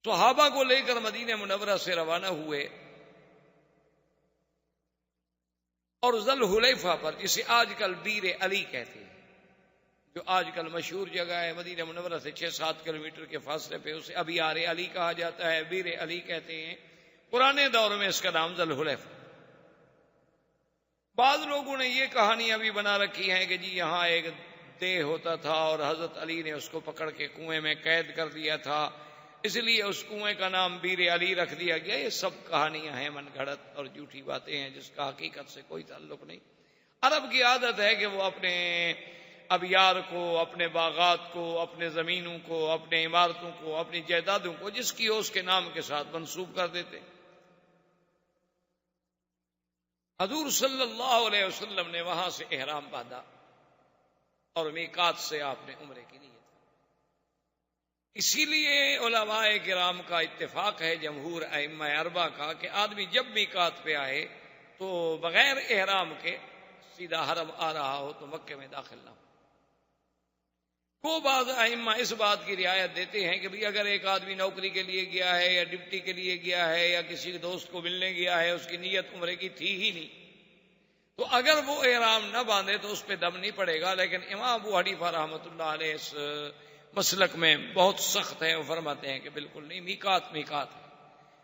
صحابہ کو لے کر مدینہ منورہ سے روانہ ہوئے، اور ذوالحلیفہ پر، جسے آج کل بیر علی کہتے ہیں، جو آج کل مشہور جگہ ہے مدینہ منورہ سے 6-7 کلومیٹر کے فاصلے پہ، اسے ابیار علی کہا جاتا ہے، بیر علی کہتے ہیں. پرانے دور میں اس کا نام ذوالحلیفہ. بعض لوگوں نے یہ کہانیاں بھی بنا رکھی ہیں کہ جی یہاں ایک دیہ ہوتا تھا اور حضرت علی نے اس کو پکڑ کے کنویں میں قید کر دیا تھا، اس لیے اس کنویں کا نام بیر علی رکھ دیا گیا. یہ سب کہانیاں ہیں، من گھڑت اور جھوٹی باتیں ہیں جس کا حقیقت سے کوئی تعلق نہیں. عرب کی عادت ہے کہ وہ اپنے ابیار کو، اپنے باغات کو، اپنے زمینوں کو، اپنے عمارتوں کو، اپنی جائیدادوں کو جس کی ہو اس کے نام کے ساتھ منسوب کر دیتے. حضور صلی اللہ علیہ وسلم نے وہاں سے احرام باندھا اور میقات سے آپ نے عمرے کی نیت. اسی لیے علماء کرام کا اتفاق ہے، جمہور ائمہ اربعہ کا، کہ آدمی جب میقات پہ آئے تو بغیر احرام کے سیدھا حرم آ رہا ہو تو مکے میں داخل نہ ہو. کو بعض ائمہ اس بات کی رعایت دیتے ہیں کہ بھئی اگر ایک آدمی نوکری کے لیے گیا ہے یا ڈپٹی کے لیے گیا ہے یا کسی دوست کو ملنے گیا ہے، اس کی نیت عمرے کی تھی ہی نہیں، تو اگر وہ احرام نہ باندھے تو اس پہ دم نہیں پڑے گا. لیکن امام ابو حنیفہ رحمۃ اللہ علیہ اس مسلک میں بہت سخت ہیں، وہ فرماتے ہیں کہ بالکل نہیں، میقات میقات ہے،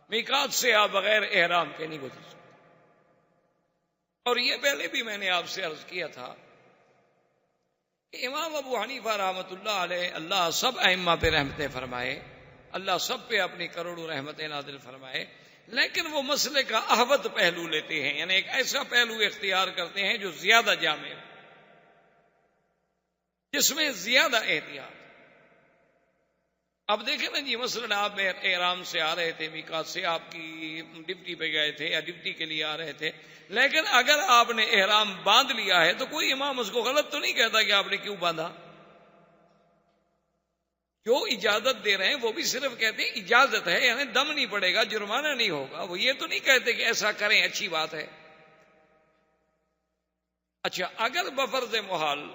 میقات سے آپ بغیر احرام کے نہیں گزر سکتے. اور یہ پہلے بھی میں نے آپ سے عرض کیا تھا کہ امام ابو حنیفہ رحمۃ اللہ علیہ، اللہ سب ائمہ پہ رحمتیں فرمائے، اللہ سب پہ اپنی کروڑوں رحمتیں نازل فرمائے، لیکن وہ مسئلے کا احوط پہلو لیتے ہیں، یعنی ایک ایسا پہلو اختیار کرتے ہیں جو زیادہ جامع ہے، جس میں زیادہ احتیاط. اب دیکھیں نا جی، مثلا آپ احرام سے آ رہے تھے، میقات سے آپ کی ڈپٹی پہ گئے تھے یا ڈپٹی کے لیے آ رہے تھے، لیکن اگر آپ نے احرام باندھ لیا ہے تو کوئی امام اس کو غلط تو نہیں کہتا کہ آپ نے کیوں باندھا. جو اجازت دے رہے ہیں وہ بھی صرف کہتے ہیں اجازت ہے، یعنی دم نہیں پڑے گا، جرمانہ نہیں ہوگا. وہ یہ تو نہیں کہتے کہ ایسا کریں اچھی بات ہے. اچھا، اگر بفرض محال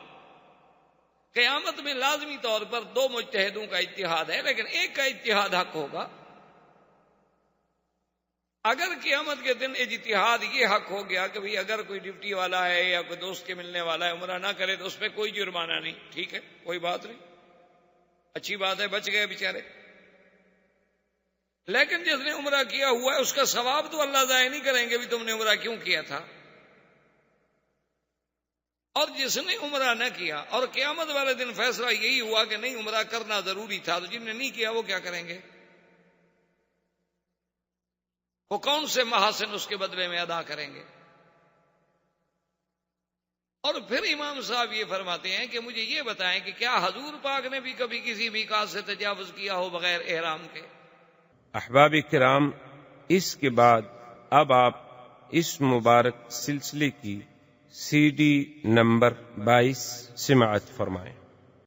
قیامت میں لازمی طور پر 2 مجتہدوں کا اجتہاد ہے، لیکن ایک کا اجتہاد حق ہوگا. اگر قیامت کے دن اجتہاد یہ حق ہو گیا کہ بھئی اگر کوئی ڈپٹی والا ہے یا کوئی دوست کے ملنے والا ہے عمرہ نہ کرے تو اس پہ کوئی جرمانہ نہیں، ٹھیک ہے، کوئی بات نہیں، اچھی بات ہے، بچ گئے بیچارے. لیکن جس نے عمرہ کیا ہوا ہے اس کا ثواب تو اللہ ضائع نہیں کریں گے بھی تم نے عمرہ کیوں کیا تھا. اور جس نے عمرہ نہ کیا اور قیامت والے دن فیصلہ یہی ہوا کہ نہیں عمرہ کرنا ضروری تھا، تو جن نے نہیں کیا وہ کیا کریں گے؟ وہ کون سے محاسن اس کے بدلے میں ادا کریں گے؟ اور پھر امام صاحب یہ فرماتے ہیں کہ مجھے یہ بتائیں کہ کیا حضور پاک نے بھی کبھی کسی میقات سے تجاوز کیا ہو بغیر احرام کے؟ احباب کرام، اس کے بعد اب آپ اس مبارک سلسلے کی CD نمبر 22 سماعت فرمائیں.